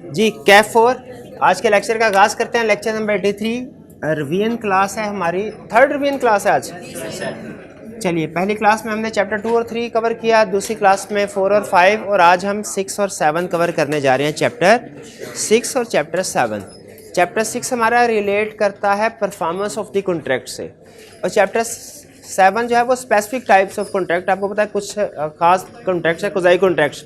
जी कैफ 4 आज के लेक्चर का आगाज़ करते हैं। लेक्चर नंबर 83 रिवीजन क्लास है हमारी, थर्ड रिवीजन क्लास है आज। चलिए, पहली क्लास में हमने चैप्टर 2 और 3 कवर किया, दूसरी क्लास में 4 और 5, और आज हम 6 और 7 कवर करने जा रहे हैं। चैप्टर 6 और चैप्टर 7। चैप्टर 6 हमारा रिलेट करता है परफॉर्मेंस ऑफ द कॉन्ट्रैक्ट से, और चैप्टर 7 जो है वो स्पेसिफिक टाइप्स ऑफ कॉन्ट्रैक्ट। आपको पता है कुछ खास कॉन्ट्रैक्ट्स है, कुजाई कॉन्ट्रैक्ट्स,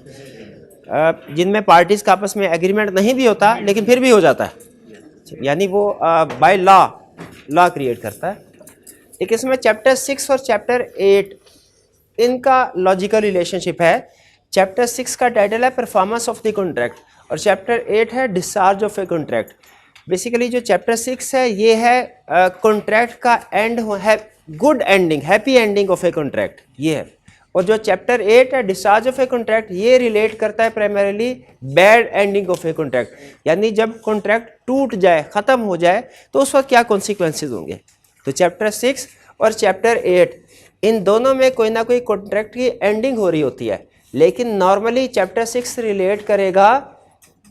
जिनमें पार्टीज का आपस में एग्रीमेंट नहीं भी होता लेकिन फिर भी हो जाता है, यानी वो बाय लॉ क्रिएट करता है। एक इसमें चैप्टर 6 और चैप्टर 8 इनका लॉजिकल रिलेशनशिप है। चैप्टर 6 का टाइटल है परफॉर्मेंस ऑफ द कॉन्ट्रैक्ट, और चैप्टर 8 है discharge of a contract. Basically जो चैप्टर 6 है ये है कॉन्ट्रैक्ट का एंड है, good ending, happy ending of a contract, ये है। और जो चैप्टर 8 है डिस्चार्ज ऑफ ए कॉन्ट्रैक्ट, ये रिलेट करता है primarily bad ending of a contract, यानी जब कॉन्ट्रैक्ट टूट जाए, ख़त्म हो जाए, तो उस वक्त क्या कॉन्सिक्वेंसेज होंगे। तो चैप्टर 6 और चैप्टर 8 इन दोनों में कोई ना कोई कॉन्ट्रैक्ट की एंडिंग हो रही होती है, लेकिन नॉर्मली चैप्टर 6 रिलेट करेगा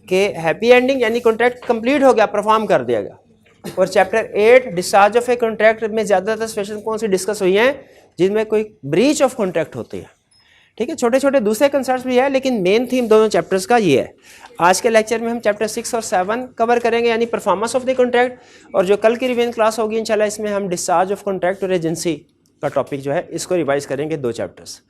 कि हैप्पी एंडिंग, यानी कॉन्ट्रैक्ट कंप्लीट हो गया, परफॉर्म कर दिया गया। और chapter 8 discharge of a contract में ज़्यादातर सिचुएशन कौन सी डिस्कस हुई हैं, जिनमें कोई ब्रीच ऑफ कॉन्ट्रैक्ट होती है। ठीक है, छोटे छोटे दूसरे कंसर्ट्स भी है, लेकिन मेन थीम दोनों चैप्टर्स का ये है। आज के लेक्चर में हम चैप्टर 6 और 7 कवर करेंगे, यानी परफॉर्मेंस ऑफ द कॉन्ट्रैक्ट, और जो कल की रिवीजन क्लास होगी इंशाल्लाह, इसमें हम डिस्चार्ज ऑफ कॉन्ट्रैक्ट और एजेंसी का टॉपिक जो है इसको रिवाइज करेंगे, 2 चैप्टर्स।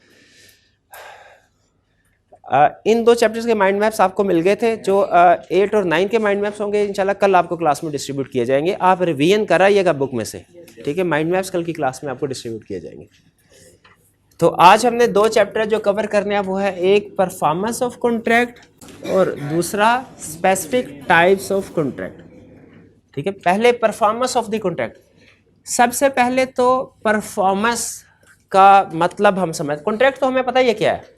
इन 2 चैप्टर्स के माइंड मैप्स आपको मिल गए थे। जो 8 और 9 के माइंड मैप्स होंगे इंशाल्लाह कल आपको क्लास में डिस्ट्रीब्यूट किए जाएंगे। आप रिवीजन कराइएगा बुक में से, ठीक है। माइंड मैप्स कल की क्लास में आपको डिस्ट्रीब्यूट किए जाएंगे। तो आज हमने 2 चैप्टर जो कवर करने हैं वो है, एक परफॉर्मेंस ऑफ कॉन्ट्रैक्ट और दूसरा स्पेसिफिक टाइप्स ऑफ कॉन्ट्रैक्ट। ठीक है, पहले परफॉर्मेंस ऑफ द कॉन्ट्रैक्ट। सबसे पहले तो परफॉर्मेंस का मतलब हम समझ, कॉन्ट्रैक्ट तो हमें पता ही है क्या है।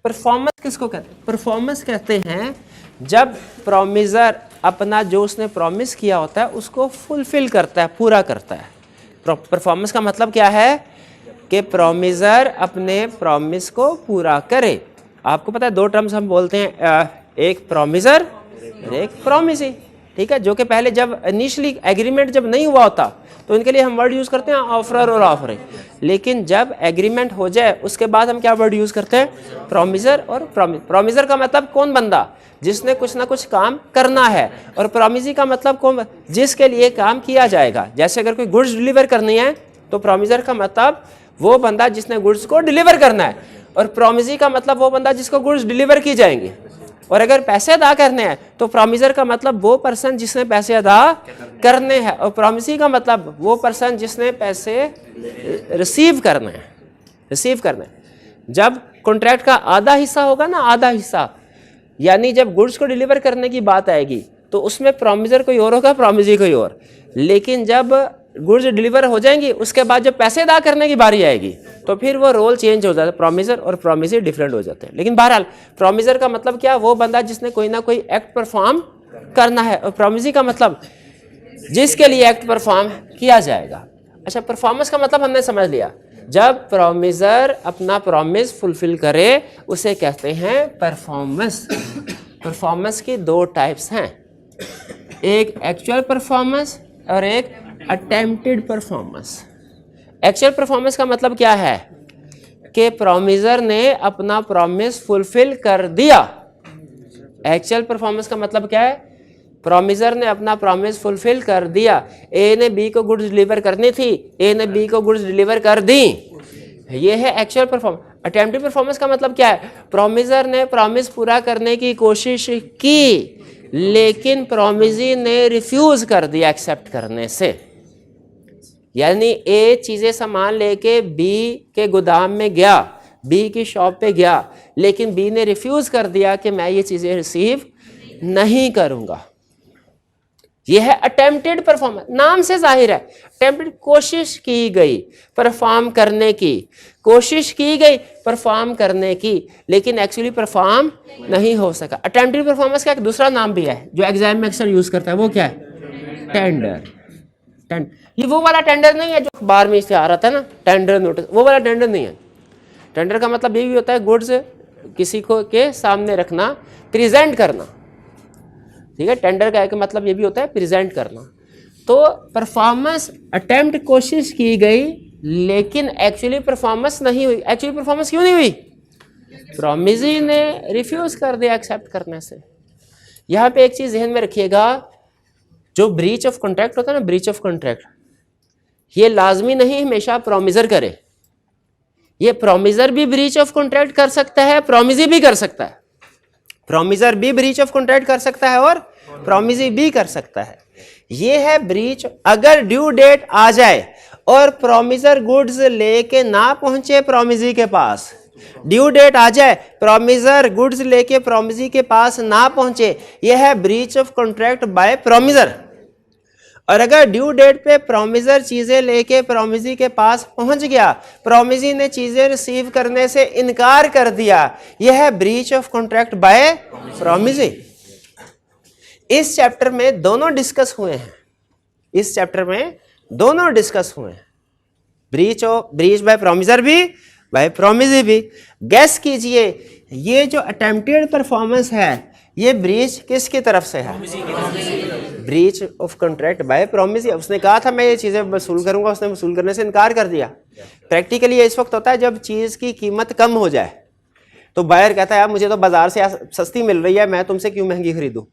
परफॉर्मेंस किसको कहते हैं? परफॉर्मेंस कहते हैं जब प्रॉमिसर अपना जो उसने प्रॉमिस किया होता है उसको फुलफिल करता है, पूरा करता है। परफॉर्मेंस का मतलब क्या है कि प्रॉमिसर अपने प्रॉमिस को पूरा करे। आपको पता है 2 टर्म्स हम बोलते हैं, एक प्रॉमिसर और एक प्रॉमिसी। ठीक है, जो कि पहले जब इनिशियली एग्रीमेंट जब नहीं हुआ होता तो इनके लिए हम वर्ड यूज़ करते हैं ऑफरर और ऑफरिंग, लेकिन जब एग्रीमेंट हो जाए उसके बाद हम क्या वर्ड यूज़ करते हैं? प्रॉमिसर और प्रॉमिस। प्रॉमिसर का मतलब कौन बंदा जिसने कुछ ना कुछ काम करना है, और प्रॉमिसी का मतलब कौन जिसके लिए काम किया जाएगा। जैसे अगर कोई गुड्स डिलीवर करनी है तो प्रॉमिसर का मतलब वो बंदा जिसने गुड्स को डिलीवर करना है, और प्रॉमिसी का मतलब वो बंदा जिसको गुड्स डिलीवर की जाएंगी। और अगर पैसे अदा करने हैं तो प्रॉमिसर का मतलब वो पर्सन जिसने पैसे अदा करने हैं, और प्रॉमिसी का मतलब वो पर्सन जिसने पैसे रिसीव करने हैं, रिसीव करने हैं। जब कॉन्ट्रैक्ट का आधा हिस्सा होगा ना, आधा हिस्सा, यानी जब गुड्स को डिलीवर करने की बात आएगी तो उसमें प्रॉमिसर कोई और होगा, प्रॉमिसी कोई और। लेकिन जब गुड्स डिलीवर हो जाएंगी उसके बाद जब पैसे अदा करने की बारी आएगी तो फिर वो रोल चेंज हो जाता है, प्रॉमिसर और प्रॉमिसी डिफरेंट हो जाते हैं। लेकिन बहरहाल प्रॉमिसर का मतलब क्या? वो बंदा जिसने कोई ना कोई एक्ट परफॉर्म करना है, और प्रॉमिसी का मतलब जिसके लिए एक्ट परफॉर्म किया जाएगा। अच्छा, परफॉर्मेंस का मतलब हमने समझ लिया। जब प्रॉमिसर अपना प्रॉमिस फुलफिल करे उसे कहते हैं परफॉर्मेंस। परफॉर्मेंस की 2 टाइप्स हैं, एक एक्चुअल परफॉर्मेंस और एक अटेम्प्टेड परफॉर्मेंस। एक्चुअल परफॉर्मेंस का मतलब क्या है कि प्रॉमिसर ने अपना प्रॉमिस फुलफिल कर दिया। एक्चुअल परफॉर्मेंस का मतलब क्या है? प्रॉमिसर ने अपना प्रॉमिस फुलफिल कर दिया। ए ने बी को गुड्स डिलीवर करनी थी, ए ने बी को गुड्स डिलीवर कर दी, ये है एक्चुअल परफॉर्मेंस। अटेम्प्टेड परफॉर्मेंस का मतलब क्या है? प्रॉमिसर ने प्रॉमिस पूरा करने की कोशिश की, लेकिन प्रॉमिसी ने रिफ्यूज कर दिया एक्सेप्ट करने से। यानी ए चीज़ें सामान लेके बी के गोदाम में गया, बी की शॉप पे गया, लेकिन बी ने रिफ्यूज कर दिया कि मैं ये चीज़ें रिसीव नहीं करूँगा। यह है अटेम्प्टेड परफॉर्मेंस। नाम से जाहिर है अटेम्प्टेड, कोशिश की गई परफॉर्म करने की, कोशिश की गई परफॉर्म करने की, लेकिन एक्चुअली परफॉर्म नहीं हो सका। अटेम्प्टेड परफॉर्मेंस का एक दूसरा नाम भी है जो एग्जाम में अक्सर यूज़ करता है, वो क्या है? टेंडर। ये वो वाला टेंडर नहीं है जो अखबार में इससे आ रहा था ना, टेंडर नोटिस, वो वाला टेंडर नहीं है। टेंडर का मतलब ये भी होता है गुड्स किसी को के सामने रखना, प्रेजेंट करना। ठीक है, टेंडर का मतलब ये भी होता है प्रेजेंट करना। तो परफॉर्मेंस अटेम्प्ट कोशिश की गई लेकिन एक्चुअली परफॉर्मेंस नहीं हुई। एक्चुअली परफॉर्मेंस क्यों नहीं हुई? प्रॉमिसी ने रिफ्यूज कर दिया एक्सेप्ट करने से। यहाँ पे एक चीज ध्यान में रखिएगा, जो ब्रीच ऑफ कॉन्ट्रैक्ट होता है ना, ब्रीच ऑफ कॉन्ट्रैक्ट, ये लाजमी नहीं हमेशा प्रॉमिसर करे। ये प्रॉमिसर भी ब्रीच ऑफ कॉन्ट्रैक्ट कर सकता है, प्रॉमिसी भी कर सकता है। प्रॉमिसर भी ब्रीच ऑफ कॉन्ट्रैक्ट कर सकता है और प्रॉमिसी भी कर सकता है। ये है ब्रीच। अगर ड्यू डेट आ जाए और प्रॉमिसर गुड्स लेके ना पहुंचे प्रॉमिसी के पास, ड्यू डेट आ जाए, प्रॉमिसर गुड्स लेके प्रॉमिसी के पास ना पहुंचे, यह है breach of contract bye promiser. और अगर ड्यू डेट पे प्रॉमिसर चीजें लेके प्रॉमिसी के पास पहुंच गया, प्रॉमिसी ने चीजें रिसीव करने से इनकार कर दिया, यह है breach of contract by promisee. इस चैप्टर में दोनों डिस्कस हुए हैं, इस चैप्टर में दोनों डिस्कस हुए हैं, ब्रीच बाय प्रॉमिसर भी, बाय प्रॉमिसी भी। गैस कीजिए ये जो अटेम्प्टेड परफॉर्मेंस है ये ब्रीच किसकी तरफ से है? Breach of contract by promisee. उसने कहा था मैं ये चीजें वसूल करूंगा, उसने वसूल करने से इनकार कर दिया। प्रैक्टिकली ये इस वक्त होता है जब चीज की कीमत कम हो जाए तो बायर कहता है यार मुझे तो बाजार से सस्ती मिल रही है, मैं तुमसे क्यों महंगी खरीदूं।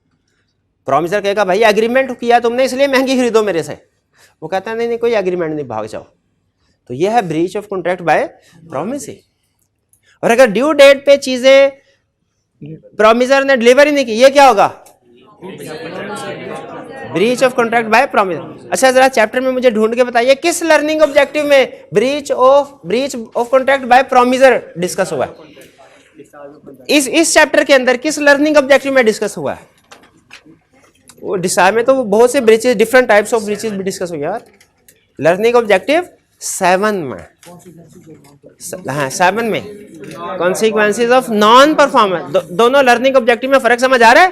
प्रॉमिसर कहेगा भाई एग्रीमेंट किया तुमने इसलिए महंगी खरीदो मेरे से। वो कहता है नहीं नहीं कोई एग्रीमेंट नहीं, भाग जाओ। तो यह है breach of contract by promisee. और अगर ड्यू डेट पे चीजें प्रॉमिसर ने डिलीवर ही नहीं की, ये क्या होगा? Breach of contract bye promiser. अच्छा जरा चैप्टर में मुझे ढूंढ के बताइए किस लर्निंग ऑब्जेक्टिव में breach of contract bye promiser discuss हुआ है? इस चैप्टर के अंदर किस लर्निंग ऑब्जेक्टिव में डिस्कस हुआ है? वो डिसाइड में तो बहुत से breaches, different types of breaches भी डिस्कस हुई यार। लर्निंग ऑब्जेक्टिव 7 में, हाँ 7 में कॉन्सिक्वेंसेस ऑफ नॉन परफॉर्मेंस। दोनों लर्निंग ऑब्जेक्टिव में फर्क समझ आ रहा है?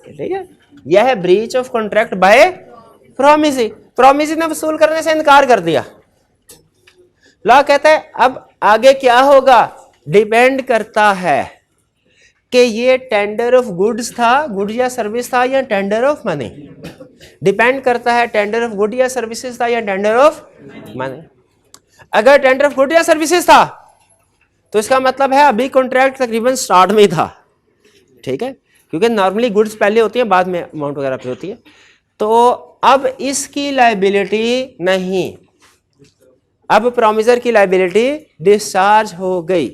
ठीक है, यह है breach of contract by promisee. Promisee ने वसूल करने से इनकार कर दिया। लॉ कहता है अब आगे क्या होगा? डिपेंड करता है कि ये टेंडर ऑफ गुड्स था, गुड्स या सर्विस था, या टेंडर ऑफ मनी। डिपेंड करता है टेंडर ऑफ गुड या सर्विसेज था या टेंडर ऑफ मनी। अगर टेंडर ऑफ गुड या सर्विसेज था तो इसका मतलब है अभी कॉन्ट्रैक्ट तकरीबन स्टार्ट में ही था। ठीक है, क्योंकि नॉर्मली गुड्स पहले होती है बाद में अमाउंट वगैरह पे होती है। तो अब इसकी लायबिलिटी नहीं, अब प्रॉमिसर की लायबिलिटी डिस्चार्ज हो गई।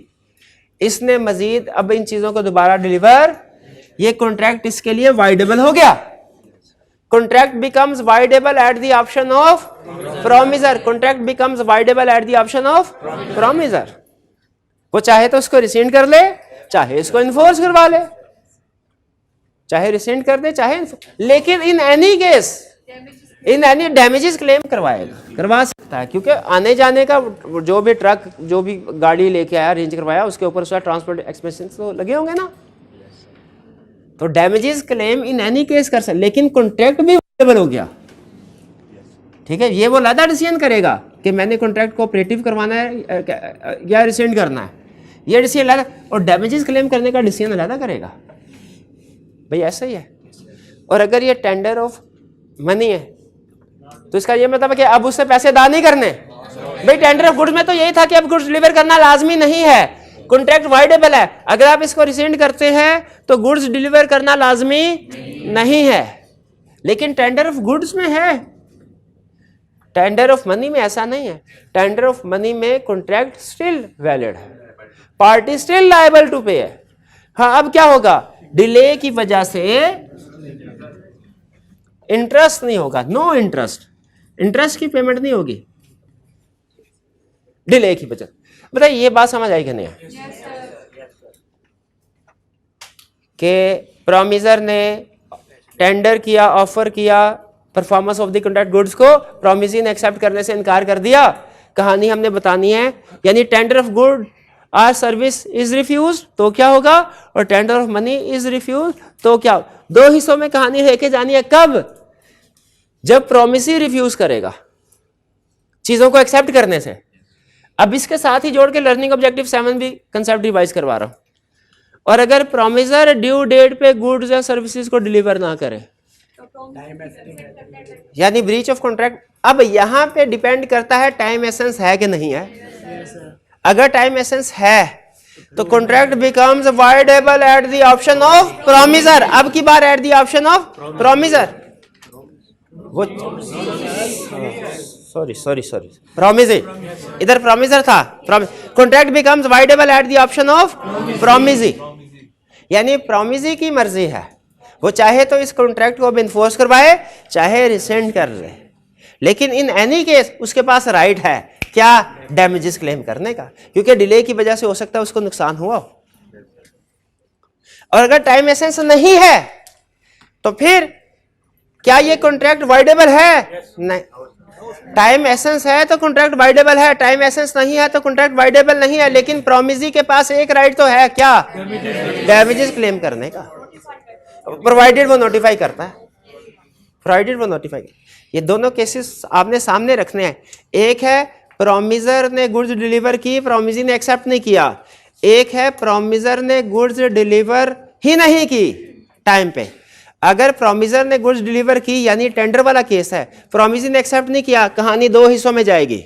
इसने मजीद अब इन चीजों को दोबारा डिलीवर, ये कॉन्ट्रैक्ट इसके लिए वाइडेबल हो गया। Contract becomes voidable at the option of promiser. Contract becomes voidable at the option of promiser. वो चाहे तो उसको रिसेंड कर ले, चाहे इसको इन्फोर्स करवा ले, चाहे रिसेंड कर दे चाहे, लेकिन in any case in any damages claim करवा सकता है। क्योंकि आने जाने का जो भी ट्रक, जो भी गाड़ी लेके आया, रेंज करवाया, उसके ऊपर उसका ट्रांसपोर्ट एक्सपेंसेस तो लगे होंगे ना, तो damages claim in any case कर सकते। लेकिन कॉन्ट्रैक्ट भी वाइडेबल हो गया। ठीक है, ये वो अलग डिसीजन करेगा कि मैंने कॉन्ट्रैक्ट को ऑपरेटिव करवाना है या रिसेंड करना है, ये डिसीजन अलग, और डैमेजेस क्लेम करने का डिसीजन अलग करेगा। भाई ऐसा ही है। और अगर ये टेंडर ऑफ मनी है तो इसका ये मतलब है कि अब उससे पैसे अदा नहीं करने। भाई टेंडर ऑफ गुड्स में तो यही था कि अब गुड्स डिलीवर करना लाजमी नहीं है, कॉन्ट्रैक्ट वाइडेबल है। अगर आप इसको रिसेंड करते हैं तो गुड्स डिलीवर करना लाजमी नहीं है, लेकिन टेंडर ऑफ गुड्स में है। टेंडर ऑफ मनी में ऐसा नहीं है। टेंडर ऑफ मनी में कॉन्ट्रैक्ट स्टिल वैलिड है, पार्टी स्टिल लायबल टू पे है। हाँ, अब क्या होगा? डिले की वजह से इंटरेस्ट नहीं होगा, नो इंटरेस्ट, इंटरेस्ट की पेमेंट नहीं होगी डिले की वजह। बताइए ये बात समझ आई कि नहीं? कि प्रॉमिसर ने टेंडर किया, ऑफर किया performance of the contract goods को, प्रॉमिसी ने एक्सेप्ट करने से इनकार कर दिया। कहानी हमने बतानी है, यानी tender of good or service is refuse तो क्या होगा, और tender of money is refuse तो क्या। दो हिस्सों में कहानी लेके जानी है। कब? जब प्रॉमिसी रिफ्यूज करेगा चीजों को एक्सेप्ट करने से। अब इसके साथ ही जोड़ के लर्निंग ऑब्जेक्टिव 7 भी कंसेप्ट रिवाइज करवा रहा हूं। और अगर प्रोमिसर ड्यू डेट पे गुड्स या सर्विसेज को डिलीवर ना करे यानी ब्रीच ऑफ कॉन्ट्रैक्ट। अब यहाँ पे डिपेंड करता है टाइम एसेंस है कि नहीं है। अगर टाइम एसेंस है तो contract becomes voidable at the option of promisor. अब की बार at the option of promisor, वो सॉरी प्रोमिसर, इधर प्रोमिसर था। Contract becomes voidable at the option of promisee, यानी प्रोमिसी की मर्जी है, वो चाहे तो इस कॉन्ट्रैक्ट को अब इन्फोर्स करवाए चाहे रिसेंड कर ले, लेकिन इन एनी केस उसके पास राइट है क्या, डैमेजेस क्लेम करने का, क्योंकि डिले की वजह से हो सकता है उसको नुकसान हुआ। और अगर टाइम एसेंस नहीं है तो फिर क्या ये कॉन्ट्रैक्ट वाइडेबल है? नहीं। टाइम एसेंस है तो कॉन्ट्रैक्ट वाइडेबल है, टाइम एसेंस नहीं है तो कॉन्ट्रैक्ट वाइडेबल नहीं है। लेकिन प्रोमिसी के पास एक राइट तो है क्या, डैमेजेस क्लेम करने का, प्रोवाइडेड वो नोटिफाई करता है, प्रोवाइडेड वो नोटिफाई। ये दोनों केसेस आपने सामने रखने हैं। एक है प्रोमिसर ने गुड्स डिलीवर की, प्रोमिसी ने एक्सेप्ट नहीं किया। एक है प्रोमिसर ने गुड्स डिलीवर ही नहीं की टाइम पे। अगर प्रोमिसर ने गुड्स डिलीवर की यानी टेंडर वाला केस है, प्रोमिसी ने एक्सेप्ट नहीं किया, कहानी दो हिस्सों में जाएगी।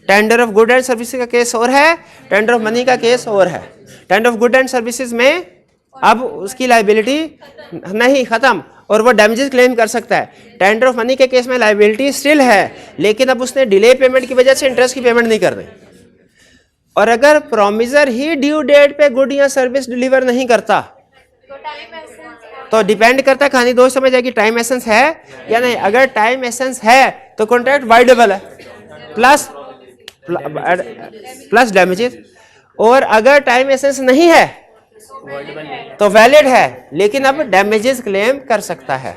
Tender of good and services का केस और है, टेंडर ऑफ मनी का केस और है। Tender of good and services में अब उसकी लाइबिलिटी नहीं, खत्म, और वो डैमेजेस क्लेम कर सकता है। टेंडर ऑफ मनी के केस में लाइबिलिटी स्टिल है, लेकिन अब उसने डिले पेमेंट की वजह से इंटरेस्ट की पेमेंट नहीं कर रही। और अगर प्रोमिसर ही ड्यू डेट पे गुड या सर्विस डिलीवर नहीं करता तो डिपेंड करता है, कहानी दो समझ जाएगी, टाइम एसेंस है या नहीं। अगर टाइम एसेंस है तो कॉन्ट्रैक्ट वाइडेबल है प्लस डैमेजेस, और अगर टाइम एसेंस नहीं है तो वैलिड है, लेकिन अब डैमेजेस क्लेम कर सकता है।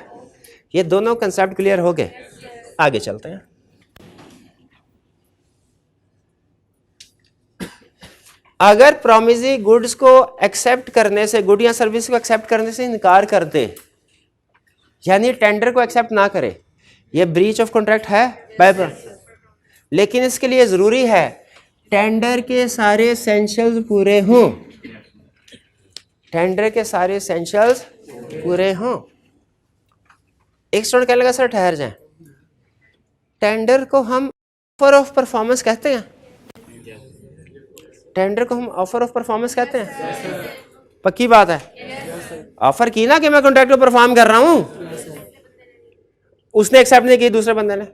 ये दोनों कंसेप्ट क्लियर हो गए, आगे चलते हैं। अगर प्रोमिसी गुड्स को एक्सेप्ट करने से, गुड या सर्विस को एक्सेप्ट करने से इनकार कर दे, यानी टेंडर को एक्सेप्ट ना करे, ये ब्रीच ऑफ कॉन्ट्रैक्ट है बाय। लेकिन इसके लिए जरूरी है टेंडर के सारे एसेंशियल्स पूरे हों, टेंडर के सारे एसेंशियल्स पूरे हों। एक स्टूडेंट कहने लगा सर ठहर जाएं, टेंडर को हम ऑफर ऑफ परफॉर्मेंस कहते हैं, टेंडर को हम ऑफर ऑफ परफॉर्मेंस कहते हैं, पक्की बात है। ऑफर की ना कि मैं कॉन्ट्रैक्ट को परफॉर्म कर रहा हूं, उसने एक्सेप्ट नहीं की, दूसरे बंदे ने,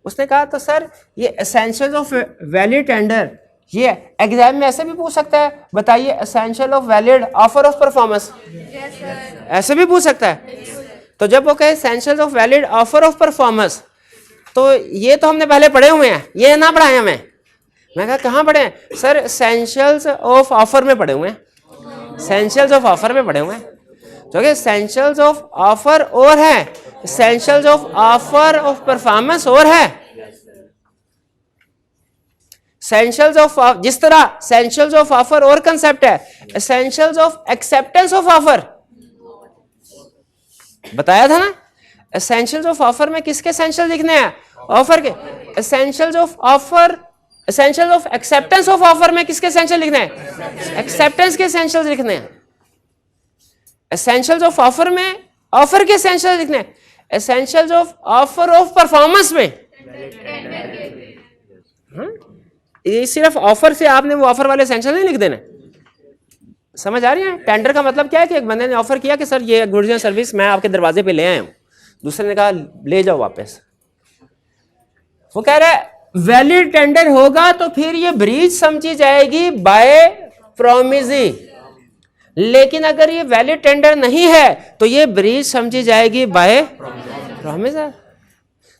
उसने कहा तो सर ये एसेंशियल्स ऑफ वैलिड टेंडर, ये एग्जाम में ऐसे भी पूछ सकता है, बताइए essential of valid offer of performance, ऐसे भी पूछ सकता है। तो जब वो कहे essential of valid offer of performance, तो ये तो हमने पहले पढ़े हुए हैं, ये ना पढ़ाए हमें। मैं कहा कहाँ पढ़े हैं? सर एसेंशियल्स ऑफ ऑफर में पढ़े हुए हैं, एसेंशियल्स ऑफ ऑफर में पढ़े हुए हैं। तो एसेंशियल्स ऑफ ऑफर और है, essentials of offer of performance और है। एसेंशियल्स ऑफ, जिस तरह एसेंशियल्स ऑफ ऑफर और कंसेप्ट है, essentials of acceptance of offer बताया था ना। एसेंशियल्स ऑफ ऑफर में किसके एसेंशियल लिखने हैं? ऑफर के। Essentials of offer, essentials of acceptance of offer में किसके एसेंशियल लिखने हैं? एक्सेप्टेंस के एसेंशियल्स लिखने हैं। एसेंशियल्स ऑफ ऑफर में ऑफर के एसेंशियल लिखने हैं। Essentials of offer of performance में ये सिर्फ ऑफर से आपने वो ऑफर वाले एसेंशियल नहीं लिख देना। समझ आ रही है? टेंडर का मतलब क्या है कि एक बंदे ने ऑफर किया कि सर ये गुड्स एंड सर्विस मैं आपके दरवाजे पे ले आया हूं, दूसरे ने कहा ले जाओ वापस। वो कह रहा है वैलिड टेंडर होगा तो फिर ये ब्रीच समझी जाएगी बाय प्रोमिसी, लेकिन अगर ये वैलिड टेंडर नहीं है तो ये ब्रीच समझी जाएगी बाय प्रोमिसर।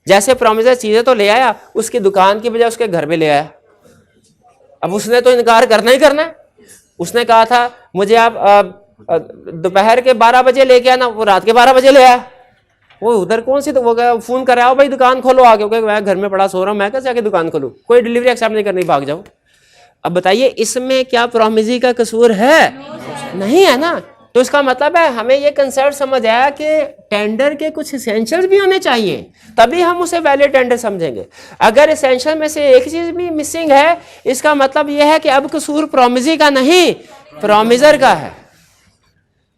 जैसे प्रोमिसर चीजें तो ले आया, उसकी दुकान की बजाय उसके घर पे ले आया। अब उसने तो इनकार करना ही करना है। उसने कहा था मुझे आप दोपहर के 12 बजे लेके आना, वो रात के 12 बजे ले आया। वो उधर कौन सी, तो वो फोन कर रहा हो भाई दुकान खोलो आगे, मैं घर में पड़ा सो रहा हूँ, मैं कैसे आके दुकान खोलूँ, कोई डिलीवरी एक्सेप्ट नहीं करनी, भाग जाओ। अब बताइए इसमें क्या प्रोमिसी का कसूर है? नहीं है ना। तो इसका मतलब है हमें ये कंसेप्ट समझ आया कि टेंडर के कुछ एसेंशियल्स भी होने चाहिए, तभी हम उसे वैलिड टेंडर समझेंगे। अगर एसेंशियल में से एक चीज भी मिसिंग है, इसका मतलब यह है कि अब कसूर प्रोमिसी का नहीं, प्रोमिसर का है।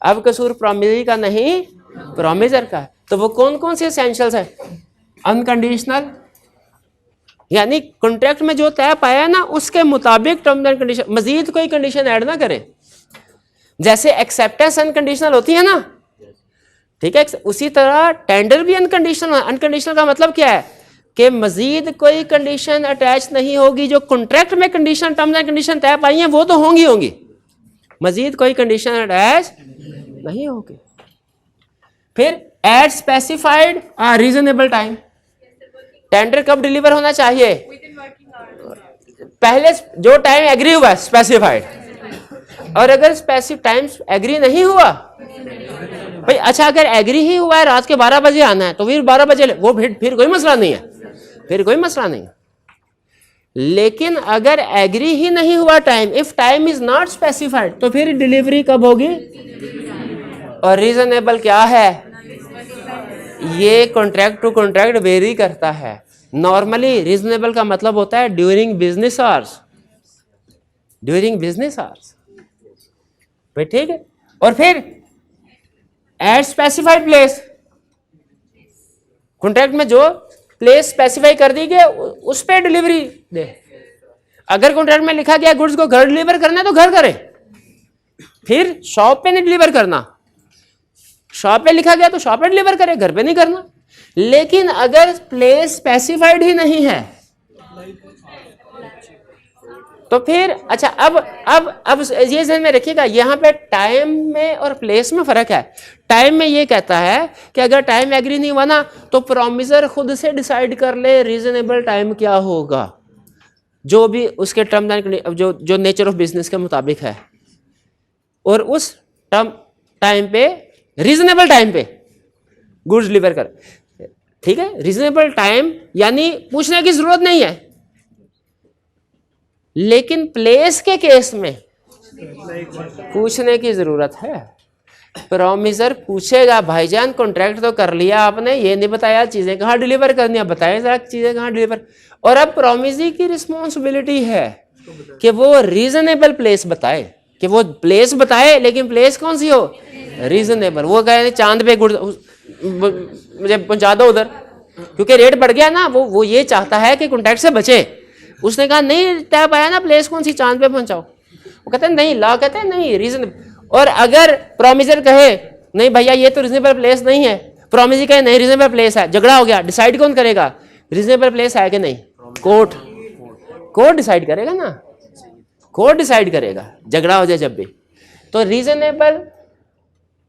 अब कसूर प्रॉमिसरी का नहीं, प्रॉमिसर का है। तो वो कौन कौन से एसेंशियल्स है? अनकंडीशनल, यानी कॉन्ट्रैक्ट में जो तय पाया है ना उसके मुताबिक टर्म्स एंड कंडीशन, मजीद कोई कंडीशन ऐड ना करे। जैसे एक्सेप्टेंस अनकंडीशनल होती है ना, ठीक है, उसी तरह टेंडर भी अनकंडीशनल। अनकंडीशनल का मतलब क्या है कि मजीद कोई कंडीशन अटैच नहीं होगी। जो कॉन्ट्रैक्ट में कंडीशन, टर्म्स एंड कंडीशन तय पाई हैं वो तो होंगी होंगी, मजीद कोई कंडीशन अटैच नहीं होगी। फिर eight specified reasonable time, tender कब डिलीवर होना चाहिए? पहले जो टाइम एग्री हुआ स्पेसिफाइड, और अगर स्पेसिफिक टाइम एग्री नहीं हुआ भाई, अच्छा अगर एग्री ही हुआ है रात के 12 बजे आना है तो फिर 12 बजे वो फिर कोई मसला नहीं है, फिर कोई मसला नहीं है। लेकिन अगर एग्री ही नहीं हुआ time, if time is not specified, तो फिर डिलीवरी कब होगी? और रीजनेबल क्या है? ये कॉन्ट्रैक्ट टू कॉन्ट्रैक्ट वेरी करता है। नॉर्मली रीजनेबल का मतलब होता है during business hours, during business hours, ठीक है। और फिर एट स्पेसिफाइड प्लेस, कॉन्ट्रैक्ट में जो प्लेस स्पेसिफाई कर दी गई उस पे डिलीवरी दे। अगर कॉन्ट्रैक्ट में लिखा गया गुड्स को घर डिलीवर करना है तो घर करे, फिर शॉप पे नहीं डिलीवर करना। शॉप पे लिखा गया तो शॉप पे डिलीवर करे, घर पे नहीं करना। लेकिन अगर प्लेस स्पेसिफाइड ही नहीं है तो फिर अच्छा अब ये ध्यान में रखिएगा, यहाँ पे टाइम में और प्लेस में फर्क है। टाइम में ये कहता है कि अगर टाइम एग्री नहीं हुआ ना तो प्रॉमिसर खुद से डिसाइड कर ले रीजनेबल टाइम क्या होगा, जो भी उसके टर्म एंड जो नेचर ऑफ बिजनेस के मुताबिक है, और उस टाइम पे रीजनेबल टाइम पे गुड्स डिलीवर कर। ठीक है, रीजनेबल टाइम यानी पूछने की जरूरत नहीं है। लेकिन प्लेस के केस में पूछने की जरूरत है। प्रॉमिसर पूछेगा भाईजान कॉन्ट्रैक्ट तो कर लिया आपने, ये नहीं बताया चीजें कहाँ डिलीवर करनी है, बताएं जरा चीजें कहाँ डिलीवर। और अब प्रॉमिसरी की रिस्पॉन्सिबिलिटी है कि वो रीजनेबल प्लेस बताए, कि वो प्लेस बताए, लेकिन प्लेस कौन सी हो? रीजनेबल। वो कहे चांद पे गुड़ मुझे पहुंचा दो उधर, क्योंकि रेट बढ़ गया ना, वो ये चाहता है कि कॉन्ट्रैक्ट से बचे। उसने कहा नहीं तय पाया ना प्लेस कौन सी, चांद पे पहुंचाओ। वो कहते हैं नहीं, लॉ कहते हैं नहीं रीजन। और अगर प्रॉमिसर कहे नहीं भैया ये तो रीजनेबल प्लेस नहीं है, प्रॉमिसर कहे नहीं रीजनेबल प्लेस है, झगड़ा हो गया, डिसाइड कौन करेगा रीजनेबल प्लेस है कि नहीं? कोर्ट डिसाइड करेगा ना, कोर्ट डिसाइड करेगा, झगड़ा हो जाए जब भी। तो रीजनेबल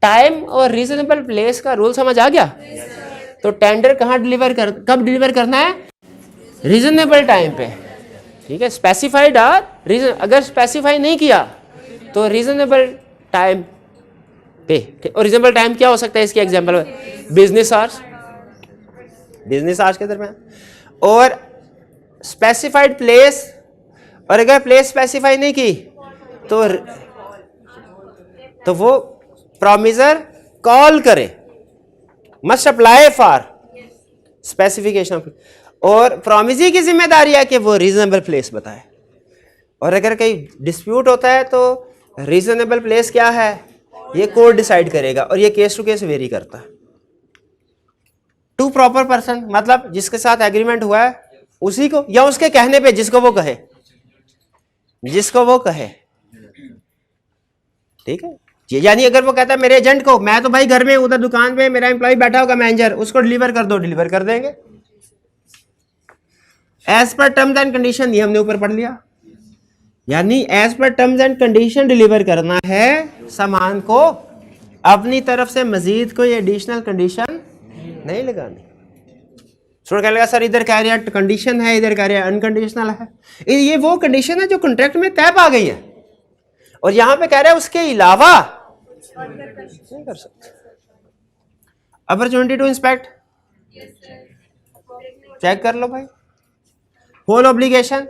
टाइम और रीजनेबल प्लेस का रूल समझ आ गया। तो टेंडर कब डिलीवर करना है? रीजनेबल टाइम पे। ठीक है, स्पेसिफाइड और रीजन। अगर स्पेसिफाई नहीं किया तो रीजनेबल टाइम पे। और रीजनेबल टाइम क्या हो सकता है इसके एग्जांपल में? बिजनेस आवर्स, बिजनेस आवर्स के दरमियान। और स्पेसिफाइड प्लेस, और अगर प्लेस स्पेसिफाई नहीं की तो वो प्रॉमिसर कॉल करे, मस्ट अप्लाई फॉर स्पेसिफिकेशन। और प्रॉमिसरी की जिम्मेदारी है कि वो रीजनेबल प्लेस बताए। और अगर कहीं डिस्प्यूट होता है तो रीजनेबल प्लेस क्या है ये कोर्ट डिसाइड करेगा, और ये केस टू केस वेरी करता है। टू प्रॉपर पर्सन मतलब जिसके साथ एग्रीमेंट हुआ है उसी को, या उसके कहने पे जिसको वो कहे, ठीक है। यानी अगर वो कहता है मेरे एजेंट को, मैं तो भाई घर में उधर दुकान पे मेरा एम्प्लॉय बैठा होगा मैनेजर, उसको डिलीवर कर दो, डिलीवर कर देंगे as per terms and condition. ये हमने ऊपर पढ़ लिया, यानी as per terms and condition deliver करना है सामान को, अपनी तरफ से मजीद कोई एडिशनल कंडीशन नहीं लगानी। कह लगा सर इधर कह रहे हैं कंडीशन है, इधर कह रहे हैं अनकंडीशनल है। ये वो कंडीशन है जो कॉन्ट्रैक्ट में तय पा गई है, और यहां पे कह रहे हैं उसके अलावा नहीं कर सकते। अपॉर्चुनिटी टू इंस्पेक्ट, चेक कर लो भाई। होल ऑब्लिगेशन,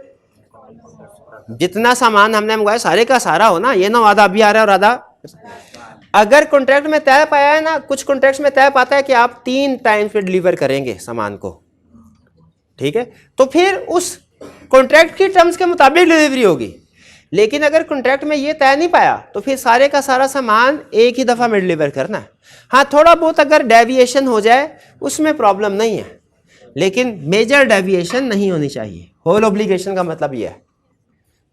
जितना सामान हमने मंगवाया सारे का सारा हो ना, ये ना आधा अभी आ रहा है और आधा। अगर कॉन्ट्रैक्ट में तय पाया है ना, कुछ कॉन्ट्रैक्ट्स में तय पाता है कि आप 3 टाइम पे डिलीवर करेंगे सामान को, ठीक है, तो फिर उस कॉन्ट्रैक्ट की टर्म्स के मुताबिक डिलीवरी होगी। लेकिन अगर कॉन्ट्रैक्ट में ये तय नहीं पाया तो फिर सारे का सारा सामान एक ही दफ़ा में डिलीवर करना है। हाँ, थोड़ा बहुत अगर डेविएशन हो जाए उसमें प्रॉब्लम नहीं है, लेकिन मेजर डेविएशन नहीं होनी चाहिए। होल ऑब्लिगेशन का मतलब ये है,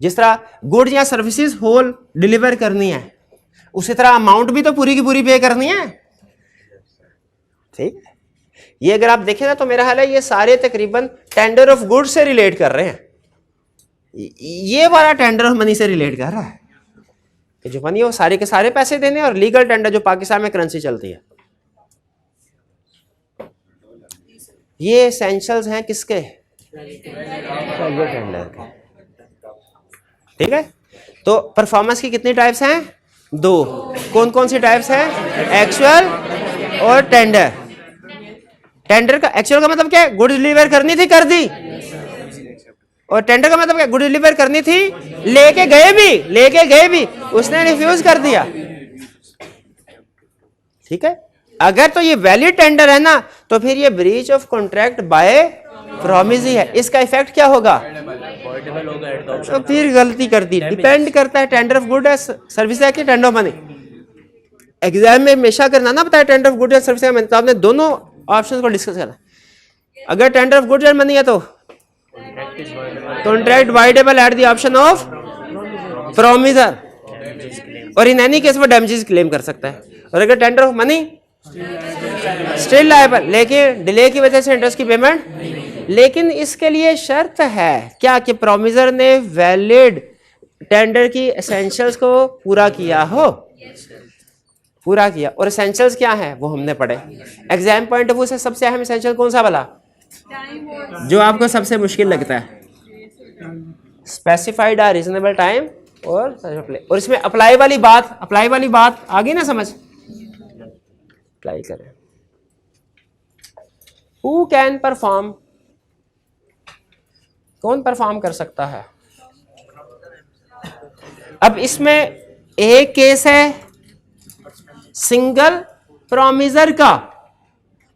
जिस तरह गुड्स या सर्विसेज होल डिलीवर करनी है, उसी तरह अमाउंट भी तो पूरी की पूरी पे करनी है। ठीक है, ये अगर आप देखें ना तो मेरा ख्याल है ये सारे तकरीबन टेंडर ऑफ गुड्स से रिलेट कर रहे हैं। ये वाला टेंडर ऑफ मनी से रिलेट कर रहा है कि जो मनी है वो सारे के सारे पैसे देने, और लीगल टेंडर जो पाकिस्तान में करेंसी चलती है। ये एसेंशियल्स हैं किसके? टेंडर के। ठीक है, तो परफॉर्मेंस की कितनी टाइप्स हैं? 2। कौन कौन सी टाइप्स हैं? एक्चुअल और टेंडर। टेंडर का, एक्चुअल का मतलब क्या है? गुड डिलीवर करनी थी, कर दी। और टेंडर का मतलब क्या? गुड डिलीवर करनी थी, लेके गए भी, उसने रिफ्यूज कर दिया। ठीक है, अगर तो ये वैलिड टेंडर है ना तो फिर ये breach of contract by promise ही है। इसका इफेक्ट क्या होगा? तो फिर गलती कर दी। डिपेंड करता है टेंडर ऑफ गुड सर्विस है कि टेंडर ऑफ मनी। एग्जाम में हमेशा करना ना बताया tender of good and service है, तो आपने दोनों ऑप्शंस को डिस्कस करना। अगर tender of good and money है तो contract voidable at the option of promisor, और इन एनी केस वो डैमेजेस क्लेम कर सकता है। और अगर tender of money still liable, लेकिन डिले की वजह से इंटरेस्ट की पेमेंट। लेकिन इसके लिए शर्त है क्या कि प्रोमिसर ने वैलिड टेंडर की एसेंशियल्स को पूरा किया हो, पूरा किया। और एसेंशियल्स क्या है वो हमने पढ़े। एग्जाम पॉइंट ऑफ व्यू से सबसे अहम एसेंशियल कौन सा वाला, जो आपको सबसे मुश्किल लगता है? स्पेसिफाइड आ रीजनेबल टाइम और इसमें अप्लाई वाली बात आ गई ना समझ? अप्लाई करें। हु कैन परफॉर्म, कौन परफॉर्म कर सकता है? अब इसमें एक केस है सिंगल प्रोमिसर का।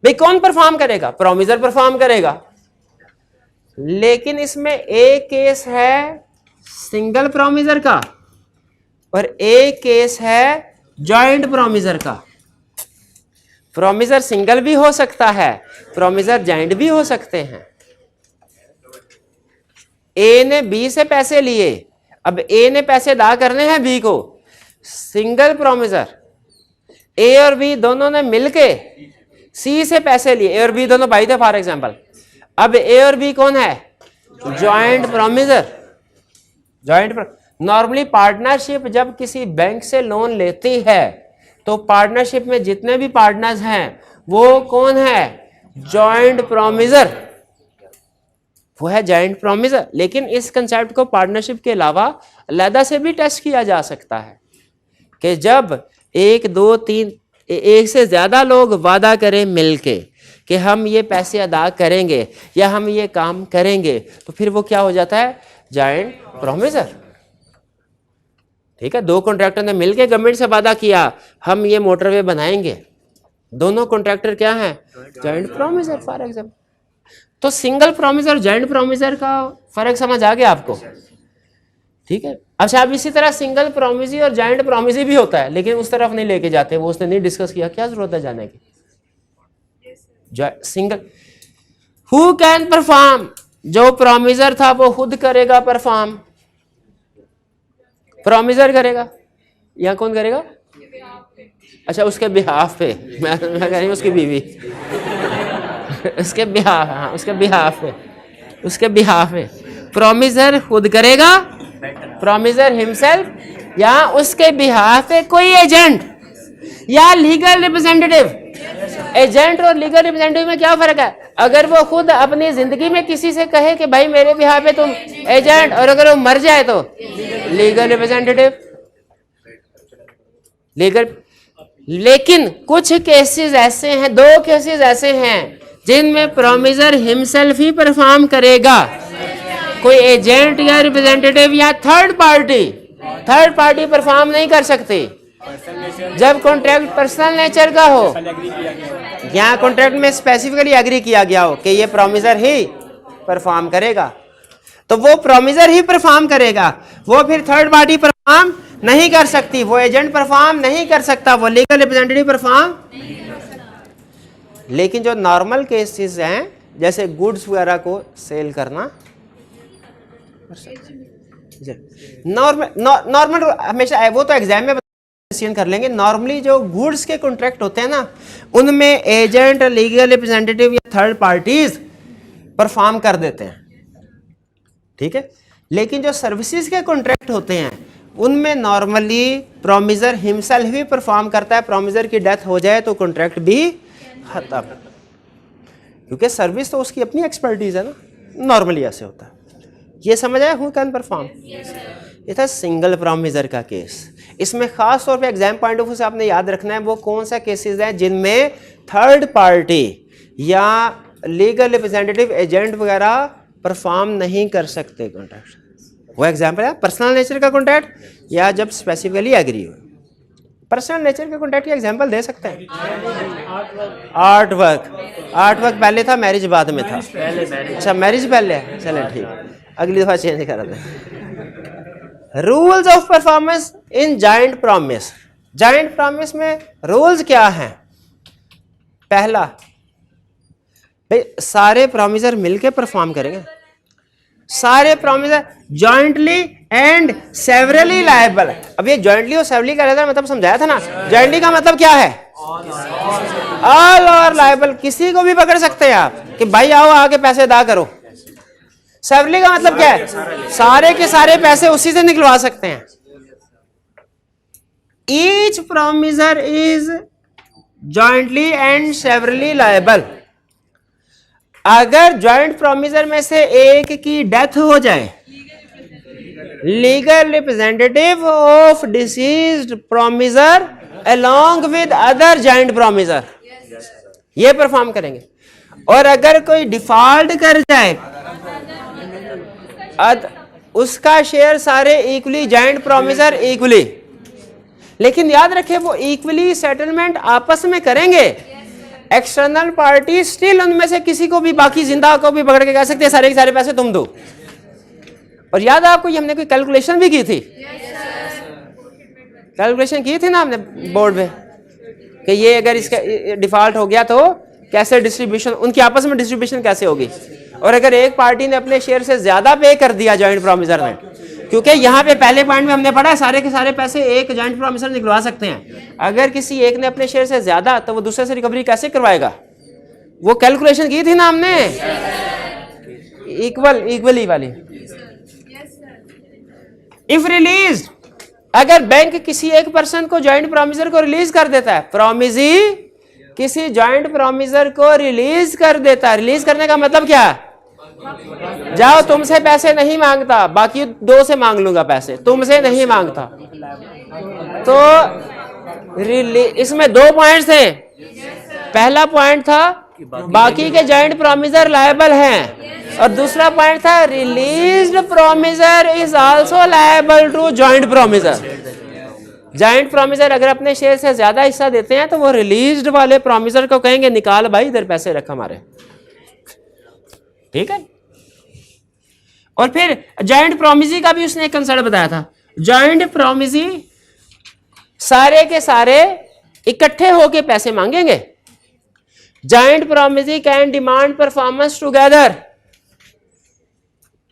भाई कौन परफॉर्म करेगा? प्रोमिसर परफॉर्म करेगा। लेकिन इसमें एक केस है सिंगल प्रोमिसर का और एक केस है जॉइंट प्रोमिसर का। प्रोमिसर सिंगल भी हो सकता है, प्रोमिसर जॉइंट भी हो सकते हैं। ए ने बी से पैसे लिए, अब ए ने पैसे अदा करने हैं बी को। सिंगल प्रोमिसर ए और बी दोनों ने मिलके सी से पैसे लिए, ए और बी दोनों भाई थे फॉर एग्जांपल। अब ए और बी कौन है? Joint promisor. नॉर्मली पार्टनरशिप जब किसी बैंक से लोन लेती है तो पार्टनरशिप में जितने भी पार्टनर्स हैं वो कौन है? जॉइंट प्रोमिसर, वो है जॉइंट प्रोमिसर। लेकिन इस कंसेप्ट को पार्टनरशिप के अलावा अलग से भी टेस्ट किया जा सकता है कि जब 1, 2, 3 एक से ज्यादा लोग वादा करें मिलके कि हम ये पैसे अदा करेंगे या हम ये काम करेंगे, तो फिर वो क्या हो जाता है? Joint promisor. ठीक है, 2 कॉन्ट्रैक्टर ने मिलके गवर्नमेंट से वादा किया हम ये मोटरवे बनाएंगे, दोनों कॉन्ट्रैक्टर क्या हैं? Joint promisor for example. तो सिंगल प्रोमिसर और जॉइंट प्रोमिसर का फर्क समझ आ गया आपको? ठीक है। अच्छा, अब इसी तरह सिंगल प्रोमिसी और जॉइंट प्रोमिसी भी होता है, लेकिन उस तरफ नहीं लेके जाते, वो उसने नहीं डिस्कस किया, क्या जरूरत है जाने की? सिंगल हु कैन परफॉर्म, जो प्रोमिसर था वो खुद करेगा परफॉर्म, प्रोमिसर करेगा या कौन करेगा? अच्छा, उसके बिहाफ पे, मैं कह रही हूँ उसकी बीवी उसके बिहाफ, हाँ उसके बिहाफ पे प्रोमिसर खुद करेगा, प्रोमिसर हिमसेल्फ, या उसके बिहाफ पे कोई एजेंट या लीगल रिप्रेजेंटेटिव। एजेंट और लीगल रिप्रेजेंटेटिव में क्या फर्क है? अगर वो खुद अपनी जिंदगी में किसी से कहे कि भाई मेरे बिहाफ पे तुम एजेंट, और अगर वो मर जाए तो लीगल रिप्रेजेंटेटिव, लीगल। लेकिन कुछ केसेस ऐसे हैं, 2 केसेस ऐसे हैं जिनमें प्रोमिसर हिमसेल्फ ही परफॉर्म करेगा, कोई एजेंट या रिप्रेजेंटेटिव या थर्ड पार्टी परफॉर्म नहीं कर सकती। जब कॉन्ट्रैक्ट पर्सनल नेचर का हो, यहाँ कॉन्ट्रैक्ट में स्पेसिफिकली एग्री किया गया हो कि ये प्रोमिसर ही परफॉर्म करेगा। तो वो प्रोमिजर ही परफॉर्म करेगा, वो फिर थर्ड पार्टी परफॉर्म नहीं कर सकती, वो एजेंट परफॉर्म नहीं कर सकता, वो लीगल रिप्रेजेंटेटिव परफॉर्म नहीं कर सकता। लेकिन जो नॉर्मल केसेस हैं जैसे गुड्स वगैरह को सेल करना, नॉर्मल हमेशा वो तो एग्जाम में कर लेंगे। नॉर्मली जो गुड्स के कॉन्ट्रैक्ट होते हैं ना, उनमें एजेंट, लीगल रिप्रेजेंटेटिव या थर्ड पार्टीज परफॉर्म कर देते हैं, ठीक है। लेकिन जो सर्विसेज के कॉन्ट्रैक्ट होते हैं उनमें नॉर्मली प्रोमिजर हिमसेल्फ ही परफॉर्म करता है। प्रोमिजर की डेथ हो जाए तो कॉन्ट्रैक्ट भी खत्म, क्योंकि सर्विस तो उसकी अपनी एक्सपर्टीज है ना, नॉर्मली ऐसे होता है। ये समझ आया हु कैन परफॉर्म? ये था सिंगल प्रोमिजर का केस। इसमें खास तौर पे एग्जाम पॉइंट ऑफ व्यू से आपने याद रखना है वो कौन सा केसेस हैं जिनमें थर्ड पार्टी या लीगल रिप्रेजेंटेटिव एजेंट वगैरह परफॉर्म नहीं कर सकते कॉन्ट्रैक्ट। वो एग्जाम्पल है पर्सनल नेचर का कॉन्ट्रैक्ट या जब स्पेसिफिकली एग्री हो। पर्सनल नेचर के कॉन्ट्रैक्ट की एग्जाम्पल दे सकते हैं? आर्ट वर्क पहले था, मैरिज बाद में था। अच्छा मैरिज पहले है, चलें ठीक है, अगली दफा चेंज कर दें। Rules of performance in joint promise. Joint promise में रूल्स क्या हैं? पहला, भाई सारे प्रॉमिसर मिलके परफॉर्म करेंगे, सारे promiser jointly and severally liable. अब ये जॉइंटली और सेवरली का मतलब समझाया था ना। जॉइंटली का मतलब क्या है? ऑल और लायबल, किसी को भी पकड़ सकते हैं आप कि भाई आओ आके पैसे अदा करो। सेवरली का मतलब क्या है? सारे के सारे पैसे उसी से निकलवा सकते हैं। Each promiser is jointly and severally liable. अगर जॉइंट प्रॉमिसर में से एक की डेथ हो जाए, legal representative of deceased promiser along with other joint promiser ये परफॉर्म करेंगे। और अगर कोई डिफॉल्ट कर जाए उसका शेयर सारे इक्वली, जॉइंट प्रॉमिसर इक्वली। लेकिन याद रखें वो इक्वली सेटलमेंट आपस में करेंगे। एक्सटर्नल पार्टी स्टिल उनमें से किसी को भी, बाकी जिंदा को भी पकड़ के कह सकते हैं सारे के सारे पैसे तुम दो। और याद है आपको ये हमने कोई कैलकुलेशन भी की थी, कैलकुलेशन की थी ना हमने बोर्ड पे कि ये अगर इसका डिफॉल्ट हो गया तो कैसे डिस्ट्रीब्यूशन, उनकी आपस में डिस्ट्रीब्यूशन कैसे होगी। और अगर एक पार्टी ने अपने शेयर से ज्यादा पे कर दिया जॉइंट प्रॉमिसर ने, क्योंकि यहाँ पे पहले पॉइंट में हमने पढ़ा सारे के सारे पैसे एक जॉइंट प्रॉमिसर निकलवा सकते हैं। अगर किसी एक ने अपने शेयर से ज्यादा तो वो दूसरे से रिकवरी कैसे करवाएगा? वो कैलकुलेशन की थी ना हमने, इक्वली वाली। इफ रिलीज, अगर बैंक किसी एक पर्सन को जॉइंट प्रॉमिसर को रिलीज कर देता है, प्रॉमिसी किसी जॉइंट प्रॉमिसर को रिलीज कर देता है। रिलीज करने का मतलब क्या है? जाओ तुमसे पैसे नहीं मांगता, बाकी दो से मांग लूंगा पैसे, तुमसे नहीं मांगता। तो इसमें दो पॉइंट्स थे। पहला पॉइंट था बाकी के जॉइंट प्रॉमिसर लायबल हैं, और दूसरा पॉइंट था released promisor is also liable to joint promisor. Joint promisor अगर अपने शेयर से ज्यादा हिस्सा देते हैं तो वो रिलीज्ड वाले प्रॉमिसर को कहेंगे निकाल भाई इधर पैसे रख हमारे, ठीक है। और फिर जॉइंट प्रॉमिसी का भी उसने एक कंसेप्ट बताया था। जॉइंट प्रॉमिसी सारे के सारे इकट्ठे होके पैसे मांगेंगे। Joint promisee can demand performance together.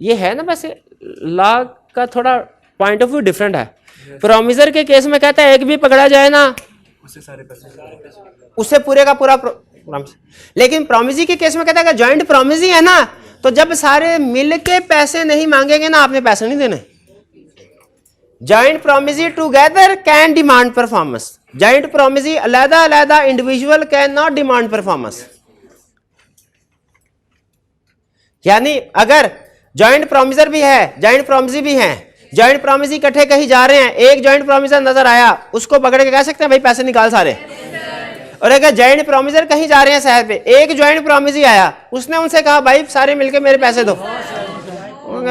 ये है ना, बस लॉ का थोड़ा पॉइंट ऑफ व्यू डिफरेंट है। प्रॉमिसर के केस में कहता है एक भी पकड़ा जाए ना उससे सारे पैसे, उससे पूरे का पूरा लेकिन प्रॉमिसी के केस में कहता है कि जॉइंट प्रॉमिसी है ना, तो जब सारे मिल के पैसे नहीं मांगेंगे ना, आपने पैसे नहीं देने। Joint promisee together can demand performance. Joint promisee अलग अलग individual can not demand performance. यानी अगर जॉइंट प्रॉमिसर भी है, जॉइंट प्रॉमिसी भी है, जॉइंट प्रॉमिसी इकट्ठे कहीं जा रहे हैं, एक जॉइंट प्रॉमिसर नजर आया, उसको पकड़ के कह सकते हैं भाई पैसे निकाल सारे। और अगर जॉइंट प्रॉमिसर कहीं जा रहे हैं शहर पे, एक जॉइंट प्रॉमिसी आया, उसने उनसे कहा भाई सारे मिलके मेरे पैसे दो,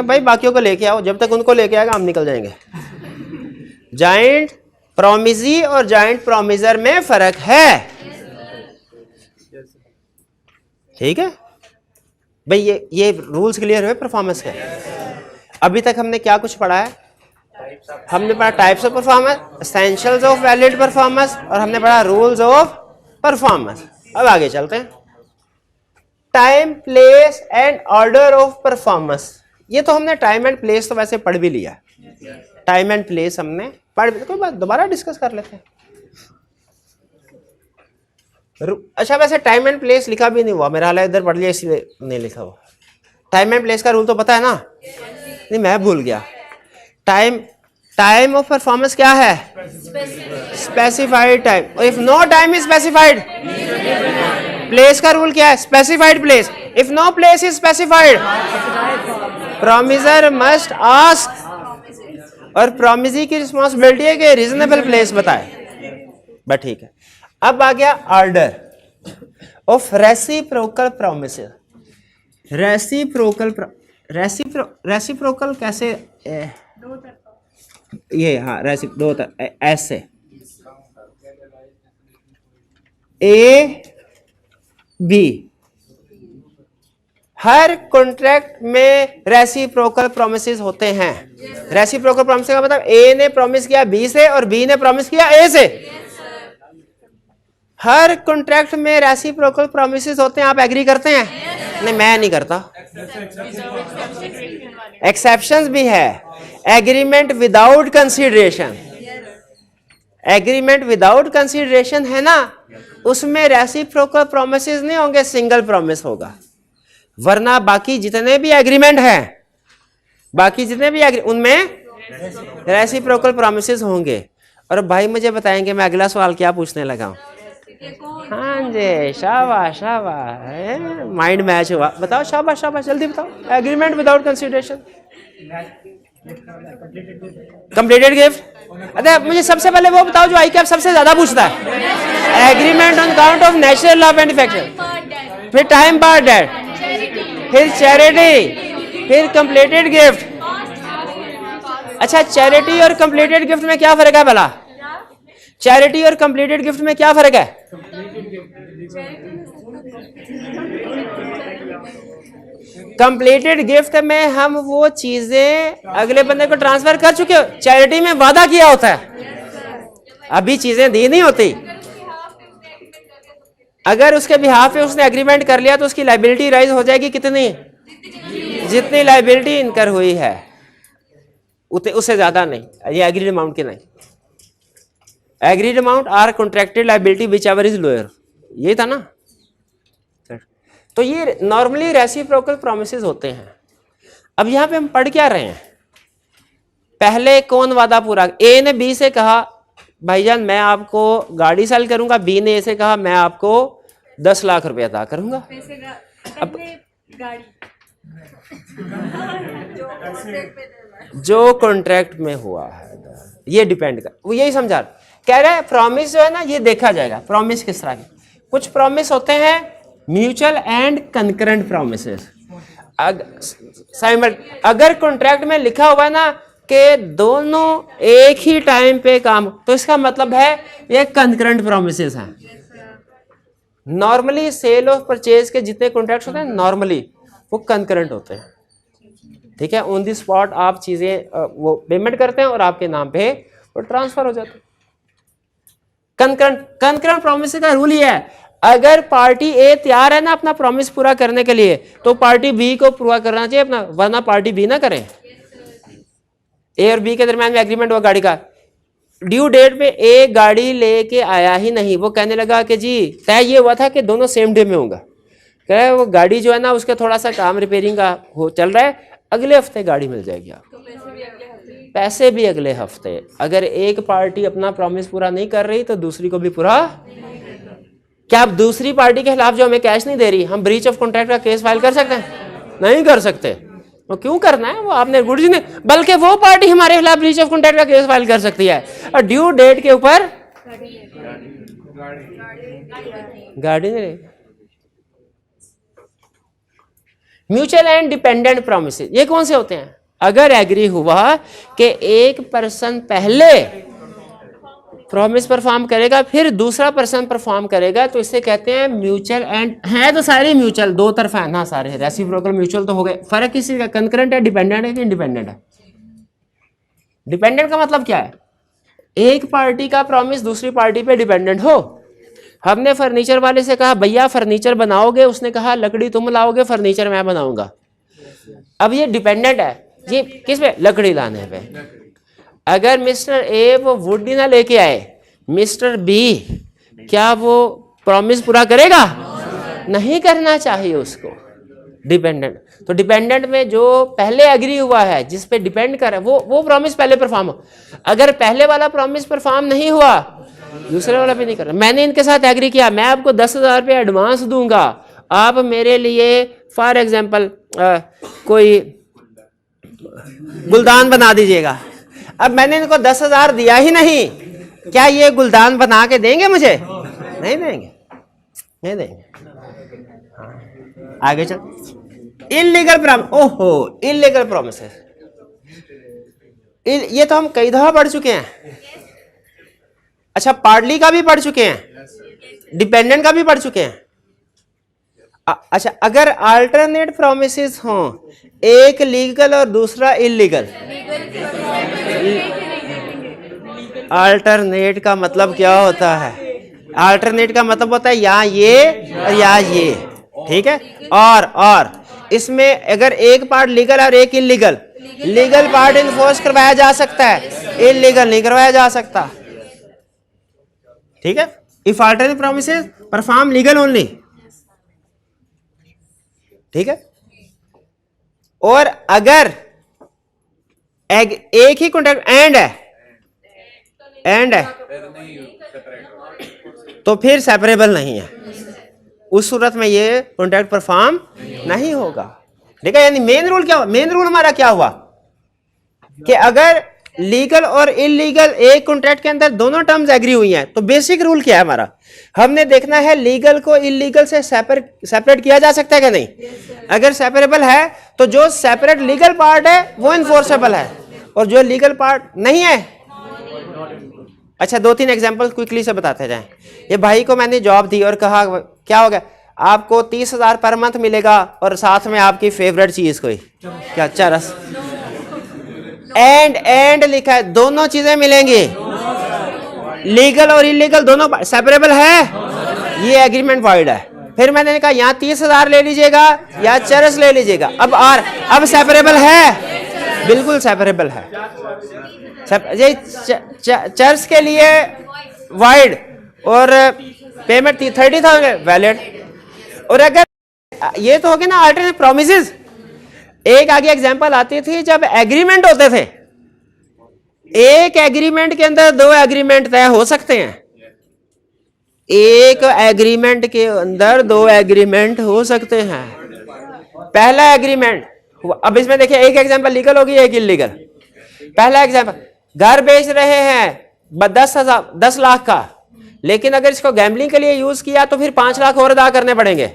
भाई बाकियों को लेके आओ, जब तक उनको लेके आएगा हम निकल जाएंगे। जॉइंट प्रॉमिसी और जॉइंट प्रॉमिसर में फर्क है, ठीक है भाई। ये रूल्स क्लियर हुए परफॉर्मेंस के। अभी तक हमने क्या कुछ पढ़ा है? हमने पढ़ा types of performance, essentials of valid performance, और हमने पढ़ा रूल्स ऑफ परफॉर्मेंस। अब आगे चलते हैं। Time, place and order of performance. ये तो हमने टाइम एंड प्लेस तो वैसे पढ़ भी लिया। टाइम एंड प्लेस हमने पढ़, कोई बात दोबारा डिस्कस कर लेते हैं। अच्छा वैसे टाइम एंड प्लेस लिखा भी नहीं हुआ मेरा हाल है, इधर पढ़ लिया इसलिए नहीं लिखा हुआ। टाइम एंड प्लेस का रूल तो पता है ना? नहीं मैं भूल गया। टाइम ऑफ परफॉर्मेंस क्या है? Specified time. If no time is specified, place का रूल क्या है? Specified place. If no place is specified, promisor must ask, और प्रोमिसी की रिस्पॉन्सिबिलिटी है कि रीजनेबल प्लेस बताए। बट ठीक है। अब आ गया order of reciprocal promises. Reciprocal कैसे? ये हाँ दो ऐसे ए बी, हर कॉन्ट्रैक्ट में रेसिप्रोकल प्रोमिसेस होते हैं। रेसिप्रोकल प्रोमिस का मतलब ए ने प्रॉमिस किया बी से और बी ने प्रॉमिस किया ए से। हर कॉन्ट्रैक्ट में रेसिप्रोकल प्रोमिसेस होते हैं। आप एग्री करते हैं? नहीं मैं नहीं करता। एक्सेप्शंस भी है। Agreement without consideration, agreement without consideration है ना, उसमें रेसिप्रोकल प्रोमिसेस नहीं होंगे, सिंगल प्रॉमिस होगा। वरना बाकी जितने भी एग्रीमेंट हैं, बाकी जितने भी उनमें रेसिप्रोकल प्रॉमिसेस होंगे। और भाई मुझे बताएंगे मैं अगला सवाल क्या पूछने लगा हूं? हाँ जी शाबाश शाबाश, माइंड मैच हुआ। बताओ शाबाश शाबाश, जल्दी बताओ। Agreement without consideration, completed gift. अरे मुझे सबसे पहले वो बताओ जो आई कैप सबसे ज्यादा पूछता है। Agreement on count of natural love and affection, फिर टाइम बार डेट, फिर चैरिटी, फिर कंप्लीटेड गिफ्ट। अच्छा चैरिटी और कंप्लीटेड गिफ्ट में क्या फर्क है भला? चैरिटी और कंप्लीटेड गिफ्ट में क्या फर्क है? कंप्लीटेड गिफ्ट में हम वो चीजें अगले बंदे को ट्रांसफर कर चुके हो। चैरिटी में वादा किया होता है, अभी चीजें दी नहीं होती। अगर उसके बिहाफ पे उसने एग्रीमेंट कर लिया तो उसकी लायबिलिटी राइज हो जाएगी कितनी? जितनी लायबिलिटी इनकर हुई है उससे ज्यादा नहीं, ये एग्रीड अमाउंट की नहीं। Agreed amount or contracted liability whichever is lower, ये था ना। तो ये नॉर्मली रेसिप्रोकल प्रॉमिसेस होते हैं। अब यहां पे हम पढ़ क्या रहे हैं? पहले कौन वादा पूरा? ए ने बी से कहा भाईजान मैं आपको गाड़ी सेल करूंगा, बी ने ए से कहा मैं आपको 10 लाख रुपए अदा करूंगा। अब जो कॉन्ट्रैक्ट में हुआ है ये डिपेंड कर, वो यही समझा कह रहा है। प्रॉमिस जो है ना ये देखा जाएगा प्रॉमिस किस तरह के। कुछ प्रॉमिस होते हैं म्यूचुअल एंड कंकरेंट प्रॉमिसेस। अगर कॉन्ट्रैक्ट में लिखा हुआ है ना कि दोनों एक ही टाइम पे काम, तो इसका मतलब है ये कंकरेंट प्रॉमिसेस हैं। नॉर्मली सेल ऑफ परचेज के जितने कॉन्ट्रैक्ट्स होते हैं नॉर्मली वो कंकरेंट होते हैं। ठीक है, ऑन द स्पॉट आप चीजें वो पेमेंट करते हैं और आपके नाम पे वो ट्रांसफर हो जाते हैं। कंकरेंट प्रॉमिस का रूल ये है, अगर पार्टी ए तैयार है ना अपना प्रॉमिस पूरा करने के लिए तो पार्टी बी को पूरा करना चाहिए अपना, वरना पार्टी बी ना करे। ए और बी के दरमियान में एग्रीमेंट हुआ गाड़ी का, ड्यू डेट पे ए गाड़ी लेके आया ही नहीं, वो कहने लगा कि जी तय ये हुआ था कि दोनों सेम डे में होगा। कह रहे वो गाड़ी जो है ना उसका थोड़ा सा काम रिपेयरिंग का हो चल रहा है, अगले हफ्ते गाड़ी मिल जाएगी आपको। पैसे भी अगले हफ्ते। अगर एक पार्टी अपना प्रॉमिस पूरा नहीं कर रही तो दूसरी को भी पूरा, क्या आप दूसरी पार्टी के खिलाफ जो हमें कैश नहीं दे रही हम ब्रीच ऑफ कॉन्ट्रैक्ट का केस फाइल कर सकते हैं? नहीं कर सकते। वो क्यों करना है? वो आपने गुड जी ने, बल्कि वो पार्टी हमारे खिलाफ ब्रीच ऑफ कॉन्ट्रैक्ट का केस फाइल कर सकती है और ड्यू डेट के ऊपर गाड़ी नहीं। म्यूचुअल एंड डिपेंडेंट प्रॉमिस ये कौन से होते हैं? अगर एग्री हुआ कि एक पर्सन पहले प्रॉमिस परफॉर्म करेगा, फिर दूसरा पर्सन परफॉर्म करेगा, तो इसे कहते हैं म्यूचुअल एंड है तो सारे म्यूचुअल, दो तरफा है ना सारे, रेसिप्रोकल म्यूचुअल तो हो गए। फर्क किसी का, कंकरेंट है, डिपेंडेंट है कि इंडिपेंडेंट है। डिपेंडेंट का मतलब क्या है, एक पार्टी का प्रॉमिस दूसरी पार्टी पे डिपेंडेंट हो। हमने फर्नीचर वाले से कहा भैया फर्नीचर बनाओगे, उसने कहा लकड़ी तुम लाओगे, फर्नीचर मैं बनाऊंगा। अब ये डिपेंडेंट है, ये किस पे, लकड़ी लाने पे। अगर मिस्टर ए वो वुड ही ना लेके आए, मिस्टर बी क्या वो प्रॉमिस पूरा करेगा? नहीं करना चाहिए उसको। डिपेंडेंट, तो डिपेंडेंट में जो पहले एग्री हुआ है, जिस पे डिपेंड कर रहा है, वो प्रॉमिस पहले परफॉर्म हो। अगर पहले वाला प्रॉमिस परफॉर्म नहीं हुआ, दूसरे वाला पे नहीं कर रहा। मैंने इनके साथ एग्री किया, मैं आपको 10,000 रुपये एडवांस दूंगा, आप मेरे लिए फॉर एग्जाम्पल कोई गुलदान बना दीजिएगा। अब मैंने इनको 10,000 दिया ही नहीं, क्या ये गुलदान बना के देंगे मुझे? नहीं देंगे, नहीं देंगे। आगे चल, इलीगल प्रॉमिस, ओहो इलीगल प्रॉमिस, ये तो हम कई दफा पढ़ चुके हैं। अच्छा, पार्टली का भी पढ़ चुके हैं, डिपेंडेंट का भी पढ़ चुके हैं। अच्छा, अगर अल्टरनेट प्रोमिसेस हों, एक लीगल और दूसरा इलीगल, अल्टरनेट का मतलब क्या होता है? अल्टरनेट का मतलब होता है या ये और या ये, ठीक है। और इसमें अगर एक पार्ट लीगल और एक इलीगल, लीगल पार्ट इन्फोर्स करवाया जा सकता है, इलीगल नहीं करवाया जा सकता, ठीक है। If alternate promises perform legal only, ठीक है। और अगर एक ही कॉन्ट्रैक्ट एंड है तो फिर सेपरेबल नहीं है, उस सूरत में ये कॉन्ट्रैक्ट परफॉर्म नहीं होगा, ठीक है। यानी मेन रूल क्या हुआ? मेन रूल हमारा क्या हुआ कि अगर लीगल और इलीगल एक कॉन्ट्रैक्ट के अंदर दोनों टर्म्स एग्री हुई हैं, तो बेसिक रूल क्या है हमारा? हमने देखना है लीगल को इलीगल से सेपरेट किया जा सकता है कि नहीं। अगर सेपरेबल है तो जो सेपरेट लीगल पार्ट है वो इन्फोर्सेबल है, और जो लीगल पार्ट नहीं है। अच्छा, 2-3 एग्जांपल क्विकली से बताते जाएं। ये भाई को मैंने जॉब दी और कहा क्या हो गया, आपको 30,000 पर मंथ मिलेगा और साथ में आपकी फेवरेट चीज कोई क्या, चरस। एंड लिखा है, दोनों चीजें मिलेंगी, लीगल और इलीगल दोनों सेपरेबल है, ये एग्रीमेंट वॉइड है। फिर मैंने कहा यहाँ 30,000 ले लीजिएगा या चरस ले लीजिएगा। अब सेपरेबल है, बिल्कुल सेपरेबल है। ये चर्च के लिए वाइड और पेमेंट 30,000 वैलिड। और अगर ये तो हो गया ना अल्टरनेट प्रोमिसेस। एक आगे एग्जांपल आती थी जब एग्रीमेंट होते थे, एक एग्रीमेंट के अंदर दो एग्रीमेंट तय हो सकते हैं, एक एग्रीमेंट के अंदर दो एग्रीमेंट हो सकते हैं। पहला एग्रीमेंट, अब इसमें देखिए एक एग्जांपल लीगल होगी एक इलीगल। पहला एग्जांपल, घर बेच रहे हैं 10 लाख का, लेकिन अगर इसको गैम्बलिंग के लिए यूज किया तो फिर 5 लाख और अदा करने पड़ेंगे।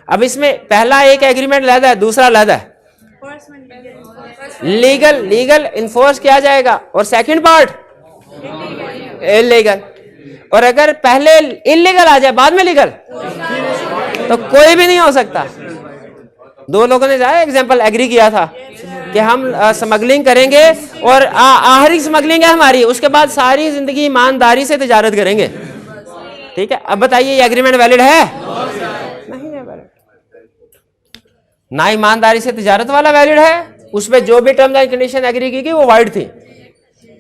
अब इसमें पहला एक एग्रीमेंट लहदा है, दूसरा लहदा है, लीगल इन्फोर्स किया जाएगा, और सेकंड पार्ट इलीगल। और अगर पहले इलीगल आ जाए बाद में लीगल, तो कोई भी नहीं हो सकता। दो लोगों ने जाए एग्जांपल एग्री किया था कि हम स्मगलिंग करेंगे और आखिरी स्मगलिंग है हमारी, उसके बाद सारी जिंदगी ईमानदारी से तिजारत करेंगे, ठीक है। अब बताइए ये एग्रीमेंट वैलिड है? नहीं है वैलिड। ना ईमानदारी से तिजारत वाला वैलिड है, उसमें जो भी टर्म्स एंड कंडीशन एग्री की वो वाइड थी,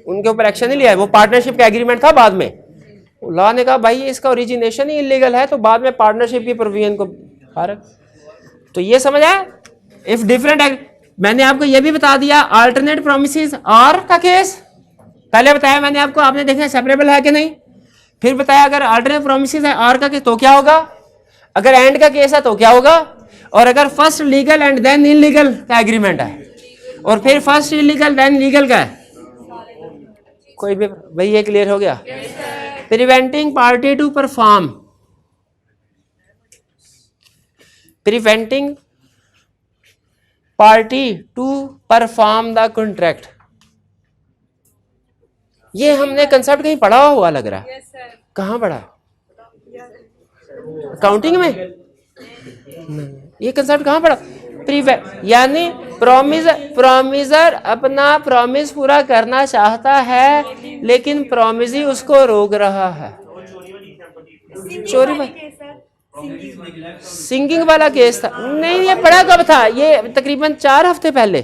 उनके ऊपर एक्शन नहीं लिया। वो पार्टनरशिप का एग्रीमेंट था, बाद में लॉ ने कहा भाई इसका ओरिजिनेशन ही इलीगल है, तो बाद में पार्टनरशिप की प्रोविजन को फर्क। तो ये समझ आया। इफ डिफरेंट, मैंने आपको ये भी बता दिया अल्टरनेट प्रोमिसेस और का केस पहले बताया मैंने आपको, आपने देखा सेपरेबल है कि नहीं। फिर बताया अगर अल्टरनेट प्रोमिसेस है और का केस तो क्या होगा, अगर एंड का केस है तो क्या होगा, और अगर first legal and then illegal का एग्रीमेंट है, और फिर फर्स्ट इलीगल देन लीगल का है, कोई भी भाई ये क्लियर हो गया। Preventing party to perform, preventing party to perform the contract, ये हमने कंसेप्ट कहीं पढ़ा हुआ लग रहा है। कहाँ पढ़ा? अकाउंटिंग में? नहीं, ये कंसेप्ट कहाँ पढ़ा? यानी प्रोमिसर अपना प्रॉमिस पूरा करना चाहता है लेकिन प्रॉमिसी उसको रोक रहा है। चोरी सिंगिंग वाला केस था? नहीं, ये पढ़ा कब था? ये तकरीबन 4 हफ्ते पहले,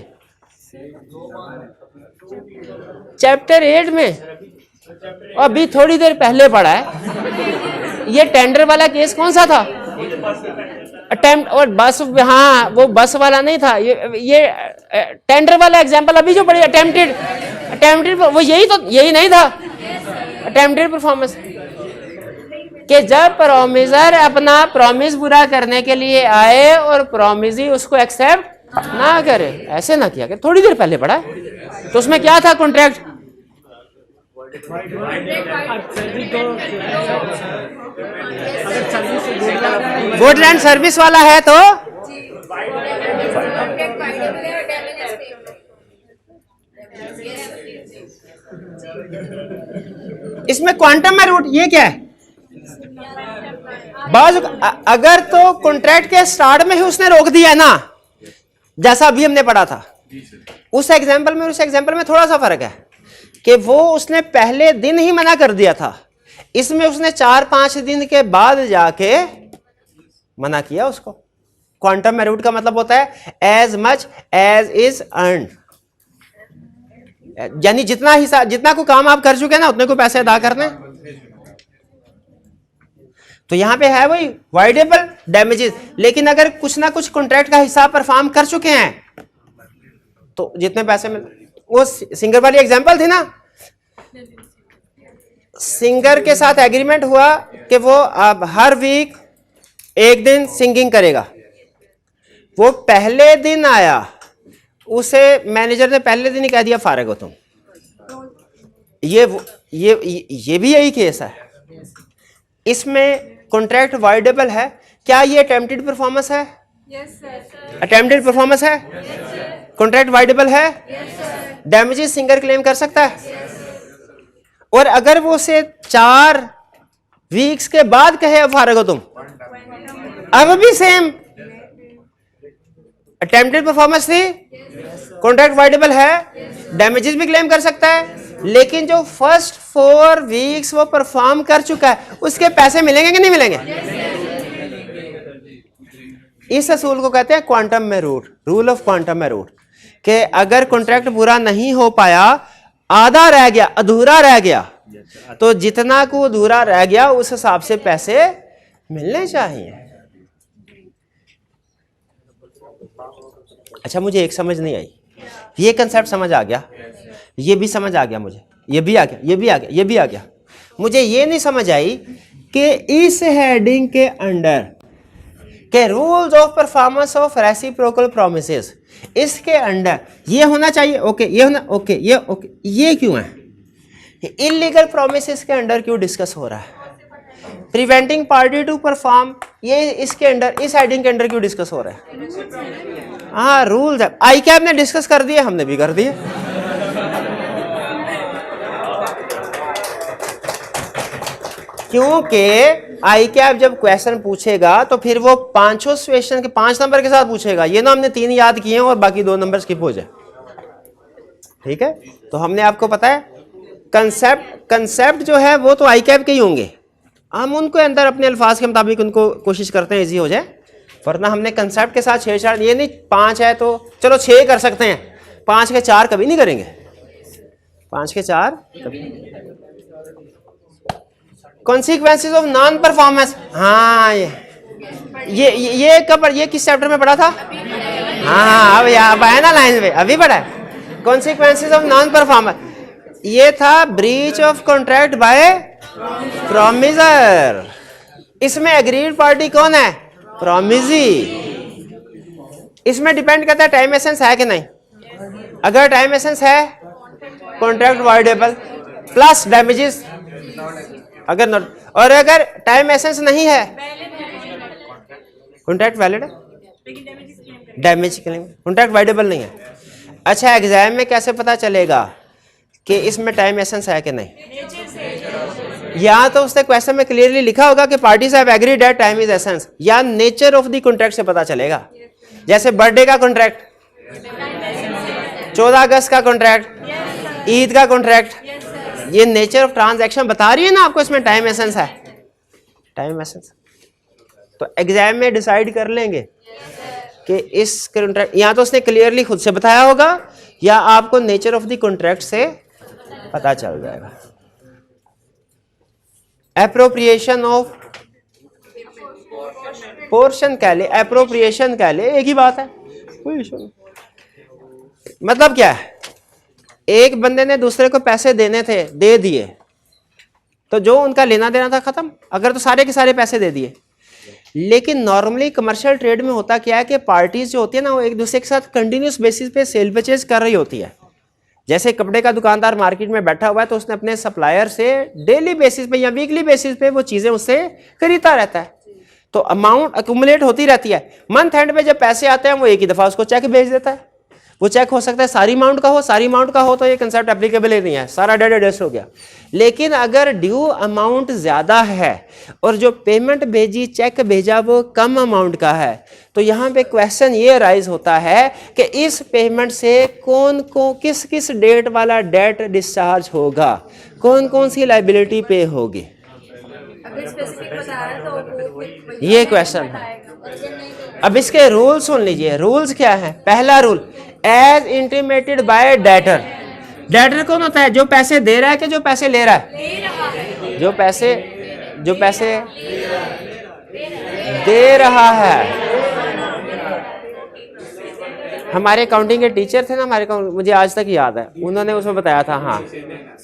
चैप्टर 8 में, और अभी थोड़ी देर पहले पढ़ा है। ये टेंडर वाला केस कौन सा था? अटेम्प्ट और बस, हाँ वो बस वाला नहीं था, ये टेंडर वाला एग्जांपल अभी जो पढ़ी, अटेम्प्टेड वो यही नहीं था अटेम्प्टेड परफॉर्मेंस, कि जब प्रॉमिसर अपना प्रॉमिस पूरा करने के लिए आए और प्रॉमिसी उसको एक्सेप्ट ना करे, ऐसे ना किया। थोड़ी देर पहले पढ़ा है, तो उसमें क्या था? कॉन्ट्रैक्ट गुड एंड सर्विस वाला है तो इसमें क्वांटम में रूट ये क्या है? बाज अगर तो कॉन्ट्रैक्ट के स्टार्ट में ही उसने रोक दिया है ना, जैसा अभी हमने पढ़ा था, उस एग्जांपल में उस एग्जांपल में थोड़ा सा फर्क है कि वो उसने पहले दिन ही मना कर दिया था, इसमें उसने 4-5 दिन के बाद जाके मना किया उसको। क्वांटम में रूट का मतलब होता है as much as is earn, यानी जितना हिस्सा, जितना को काम आप कर चुके हैं ना, उतने को पैसे अदा करने। तो यहां पे है वही वाइडेबल डैमेजेस, लेकिन अगर कुछ ना कुछ कॉन्ट्रैक्ट का हिस्सा परफॉर्म कर चुके हैं तो जितने पैसे मिल, वो सिंगर वाली एग्जांपल थी ना, सिंगर के साथ एग्रीमेंट हुआ कि वो अब हर वीक एक दिन सिंगिंग करेगा। वो पहले दिन आया, उसे मैनेजर ने पहले दिन ही कह दिया फारिग हो तुम। ये भी यही केस है। इसमें कॉन्ट्रैक्ट वाइडेबल है क्या? ये अटेम्प्टेड परफॉर्मेंस है? अटेम्प्टेड परफॉर्मेंस है, कॉन्ट्रैक्ट वाइडेबल है, डैमेजेस सिंगर क्लेम कर सकता है। और अगर वो उसे 4 वीक्स के बाद कहे फारिग हो तुम, अब भी सेम अटेम्प्टेड परफॉर्मेंस थी, कॉन्ट्रैक्ट वाइडेबल है, डैमेजेस भी क्लेम कर सकता है, लेकिन जो फर्स्ट 4 वीक्स वो परफॉर्म कर चुका है उसके पैसे मिलेंगे कि नहीं मिलेंगे? इस असूल को कहते हैं क्वांटम में रूट, रूल ऑफ क्वांटम में रूट, कि अगर कॉन्ट्रैक्ट पूरा नहीं हो पाया, आधा रह गया, अधूरा रह गया, तो जितना को अधूरा रह गया उस हिसाब से पैसे मिलने चाहिए। अच्छा, मुझे एक समझ नहीं आई, ये कंसेप्ट समझ आ गया, ये भी समझ आ गया मुझे, ये भी आ गया, ये भी आ गया, ये भी आ गया। मुझे ये नहीं समझ आई कि इस हेडिंग के अंडर के rules of performance of reciprocal promises, इसके अंडर ये होना चाहिए, ओके, ये होना, ओके, ये ओके, ये क्यों है? इलीगल प्रोमिसेस के अंडर क्यों डिस्कस हो रहा है? प्रिवेंटिंग पार्टी टू परफॉर्म, ये इसके अंडर, इस हेडिंग के अंडर क्यों डिस्कस हो रहा है? हाँ, रूल्स है। आई कैब ने डिस्कस कर दिए, हमने भी कर दिए। क्योंकि आई कैब जब क्वेश्चन पूछेगा तो फिर वो 5 क्वेश्चन के 5 नंबर के साथ पूछेगा, ये ना हमने 3 याद किए हैं और बाकी 2 नंबर स्किप हो जाए। ठीक है, तो हमने आपको पता है कंसेप्ट जो है वो तो आई कैब के ही होंगे, हम उनको अंदर अपने अल्फाज के मुताबिक उनको कोशिश करते हैं इजी हो जाए, वरना हमने कंसेप्ट के साथ छेड़छाड़, ये नहीं 5 है तो चलो 6 कर सकते हैं, 5 के 4 कभी नहीं करेंगे, 5 के 4 कभी। कॉन्सिक्वेंसेस ऑफ नॉन परफॉर्मेंस, हाँ ये कब, ये किस चैप्टर में पढ़ा था? हाँ, अब आया ना लाइन पे, अभी पढ़ा है। कॉन्सिक्वेंसेस ऑफ नॉन परफॉर्मेंस, ये था breach of contract bye promiser. इसमें एग्रीड पार्टी कौन है? प्रॉमिसी। इसमें डिपेंड करता है टाइम एसेंस है कि नहीं। अगर टाइम एसेंस है, कॉन्ट्रैक्ट वाइडेबल प्लस डैमेजेस, अगर नॉट, और अगर टाइम एसेंस नहीं है, कॉन्ट्रैक्ट वैलिड है, डैमेज क्लेम, कॉन्ट्रैक्ट वाइडेबल नहीं है। अच्छा, एग्जाम में कैसे पता चलेगा कि इसमें टाइम एसेंस है कि नहीं? या तो उसने क्वेश्चन में क्लियरली लिखा होगा कि parties have agreed that time is essence, या नेचर ऑफ द कॉन्ट्रैक्ट से पता चलेगा। जैसे बर्थडे का कॉन्ट्रैक्ट, 14 अगस्त का कॉन्ट्रैक्ट, ईद का कॉन्ट्रैक्ट, ये नेचर ऑफ ट्रांजैक्शन बता रही है ना आपको, इसमें टाइम एसेंस है, टाइम एसेंस। तो एग्जाम में डिसाइड कर लेंगे कि इस कॉन्ट्रैक्ट, या तो उसने क्लियरली खुद से बताया होगा या आपको नेचर ऑफ द कॉन्ट्रैक्ट से पता चल जाएगा। एप्रोप्रिएशन ऑफ पोर्शन कह ले, एप्रोप्रिएशन कह ले, एक ही बात है, कोई इशू नहीं। मतलब क्या है, एक बंदे ने दूसरे को पैसे देने थे, दे दिए, तो जो उनका लेना देना था खत्म, अगर तो सारे के सारे पैसे दे दिए। लेकिन नॉर्मली कमर्शियल ट्रेड में होता क्या है कि पार्टीज जो होती है ना, वो एक दूसरे के साथ कंटिन्यूस बेसिस पे सेल परचेज कर रही होती है। जैसे कपड़े का दुकानदार मार्केट में बैठा हुआ है, तो उसने अपने सप्लायर से डेली बेसिस पे या वीकली बेसिस पे वो चीजें उससे खरीदता रहता है, तो अमाउंट अक्यूमुलेट होती रहती है। मंथ एंड पे जब पैसे आते हैं, वो एक ही दफा उसको चेक भेज देता है। वो चेक हो सकता है सारी अमाउंट का हो, सारी अमाउंट का हो तो ये कंसेप्ट एप्लीकेबल ही नहीं है, सारा डेट एडजस्ट हो गया। लेकिन अगर ड्यू अमाउंट ज्यादा है और जो पेमेंट भेजी, चेक भेजा, वो कम अमाउंट का है, तो यहाँ पे क्वेश्चन ये राइज होता है कि इस पेमेंट से कौन को किस किस डेट वाला डेट डिस्चार्ज होगा, कौन कौन सी लाइबिलिटी पे होगी, ये क्वेश्चन है। अब इसके रूल सुन लीजिए। रूल्स क्या है? पहला rule, as intimated by debtor. Debtor कौन होता है? जो पैसे दे रहा है कि जो पैसे ले रहा है? जो पैसे दे रहा है। हमारे अकाउंटिंग के टीचर थे ना, हमारे मुझे आज तक याद है, उन्होंने उसमें बताया था, हाँ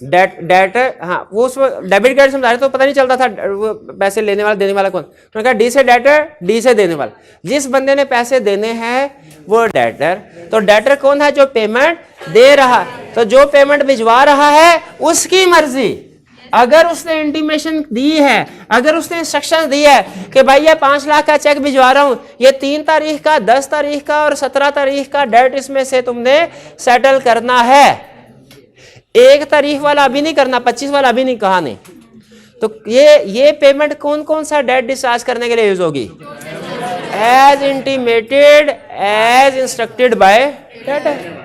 डेटर, हाँ वो उसमें डेबिट कार्ड समझा रहे तो पता नहीं चलता था वो पैसे लेने वाला देने वाला कौन। उन्होंने कहा डी से डेटर, डी से देने वाला। जिस बंदे ने पैसे देने हैं वो डेटर। तो डेटर कौन है? जो पेमेंट दे रहा। तो जो पेमेंट भिजवा रहा है उसकी मर्जी। अगर उसने इंटीमेशन दी है, अगर उसने इंस्ट्रक्शन दी है कि भाई ये 5 लाख का चेक भिजवा रहा हूं, ये 3 तारीख का, 10 तारीख का और 17 तारीख का डेट इसमें से तुमने सेटल करना है, 1 तारीख वाला अभी नहीं करना, 25 वाला अभी नहीं, कहा नहीं। तो ये पेमेंट कौन कौन सा डेट डिस्चार्ज करने के लिए यूज होगी? As intimated, as instructed by debtor.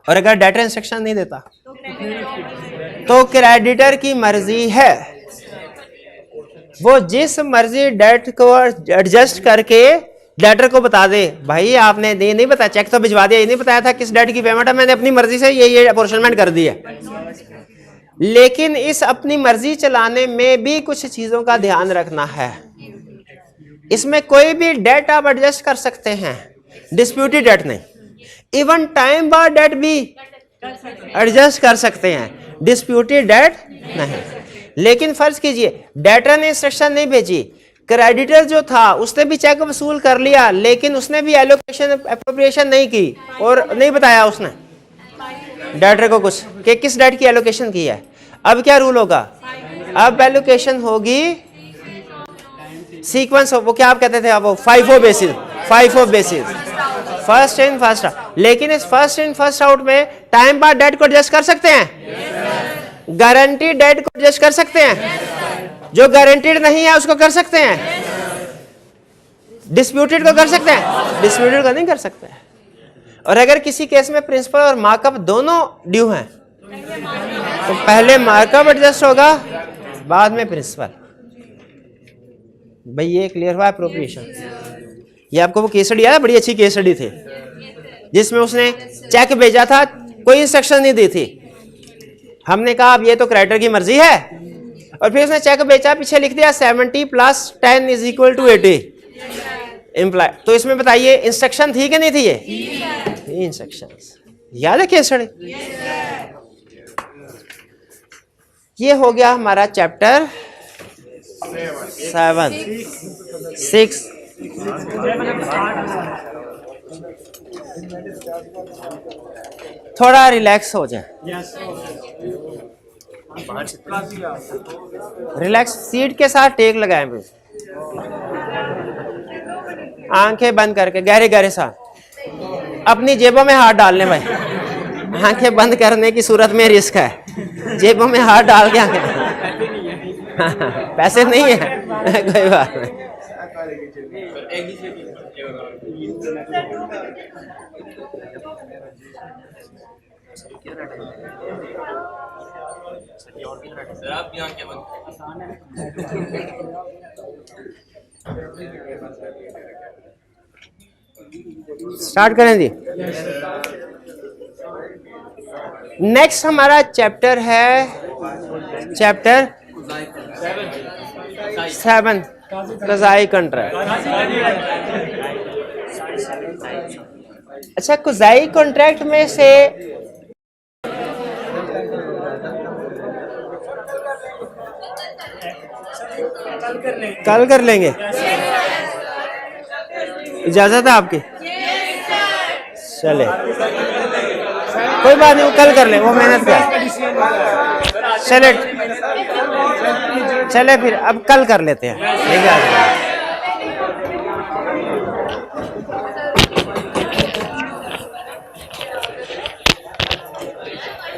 और अगर डेटर इंस्ट्रक्शन नहीं देता तो क्रेडिटर की मर्जी है, वो जिस मर्जी डेट को एडजस्ट करके डेटर को बता दे, भाई आपने नहीं बताया, चेक तो भिजवा दिया, ये नहीं बताया था किस डेट की पेमेंट है, मैंने अपनी मर्जी से ये अपोर्शनमेंट कर दी है। लेकिन इस अपनी मर्जी चलाने में भी कुछ चीजों का ध्यान रखना है। इसमें कोई भी डेट आप एडजस्ट कर सकते हैं, डिस्प्यूटेड डेट नहीं। इवन टाइम बार डेट भी एडजस्ट कर सकते हैं, डिस्प्यूटेड डेट नहीं। लेकिन फर्ज कीजिए डेटर ने इंस्ट्रक्शन नहीं भेजी, क्रेडिटर जो था उसने भी चेक वसूल कर लिया, लेकिन उसने भी एलोकेशन एप्रोप्रिएशन नहीं की और नहीं बताया उसने डेटर को कुछ कि किस डेट की एलोकेशन की है। अब क्या रूल होगा? अब एलोकेशन होगी सीक्वेंस ऑफ, वो क्या आप कहते थे आप, वो 5 basis, 5 basis, first in first out. लेकिन इस फर्स्ट इन फर्स्ट आउट में टाइम बार डेट को एडजस्ट कर सकते हैं, गारंटी डेट को एडजस्ट कर सकते हैं, जो गारंटीड नहीं है उसको कर सकते हैं, डिस्प्यूटेड को कर सकते हैं, डिस्प्यूटेड को नहीं कर सकते हैं। और अगर किसी केस में प्रिंसिपल और मार्कअप दोनों ड्यू हैं तो पहले मार्कअप एडजस्ट होगा, बाद में प्रिंसिपल। भाई ये क्लियर हुआ एप्रोप्रिएशन। ये आपको वो केस स्टडी आया, बड़ी अच्छी केस स्टडी थी जिसमें उसने चेक भेजा था, कोई इंस्ट्रक्शन नहीं दी थी। हमने कहा अब ये तो क्रेडिटर की मर्जी है, और फिर उसने चेक बेचा, पीछे लिख दिया 70 + 10 = 80 इम्प्लाई। तो इसमें बताइए इंस्ट्रक्शन थी कि नहीं थी? ये इंस्ट्रक्शन याद है केस स्टडी। ये हो गया हमारा चैप्टर 7, 6। थोड़ा रिलैक्स हो जाए, रिलैक्स, सीट के साथ टेक लगाएं, आंखें बंद करके गहरे गहरे सांस, अपनी जेबों में हाथ डाल लें भाई। आंखें बंद करने की सूरत में रिस्क है, जेबों में हाथ डाल के आंखें पैसे नहीं है कोई बात नहीं। स्टार्ट करें जी। नेक्स्ट हमारा चैप्टर है चैप्टर 7 क़ज़ाई कॉन्ट्रैक्ट। अच्छा, क़ज़ाई कॉन्ट्रैक्ट में से कल कर लेंगे, इजाजत है आपकी? चले कोई बात नहीं, वो कल कर ले, वो मेहनत कर। चले फिर अब कल कर लेते हैं, ठीक है।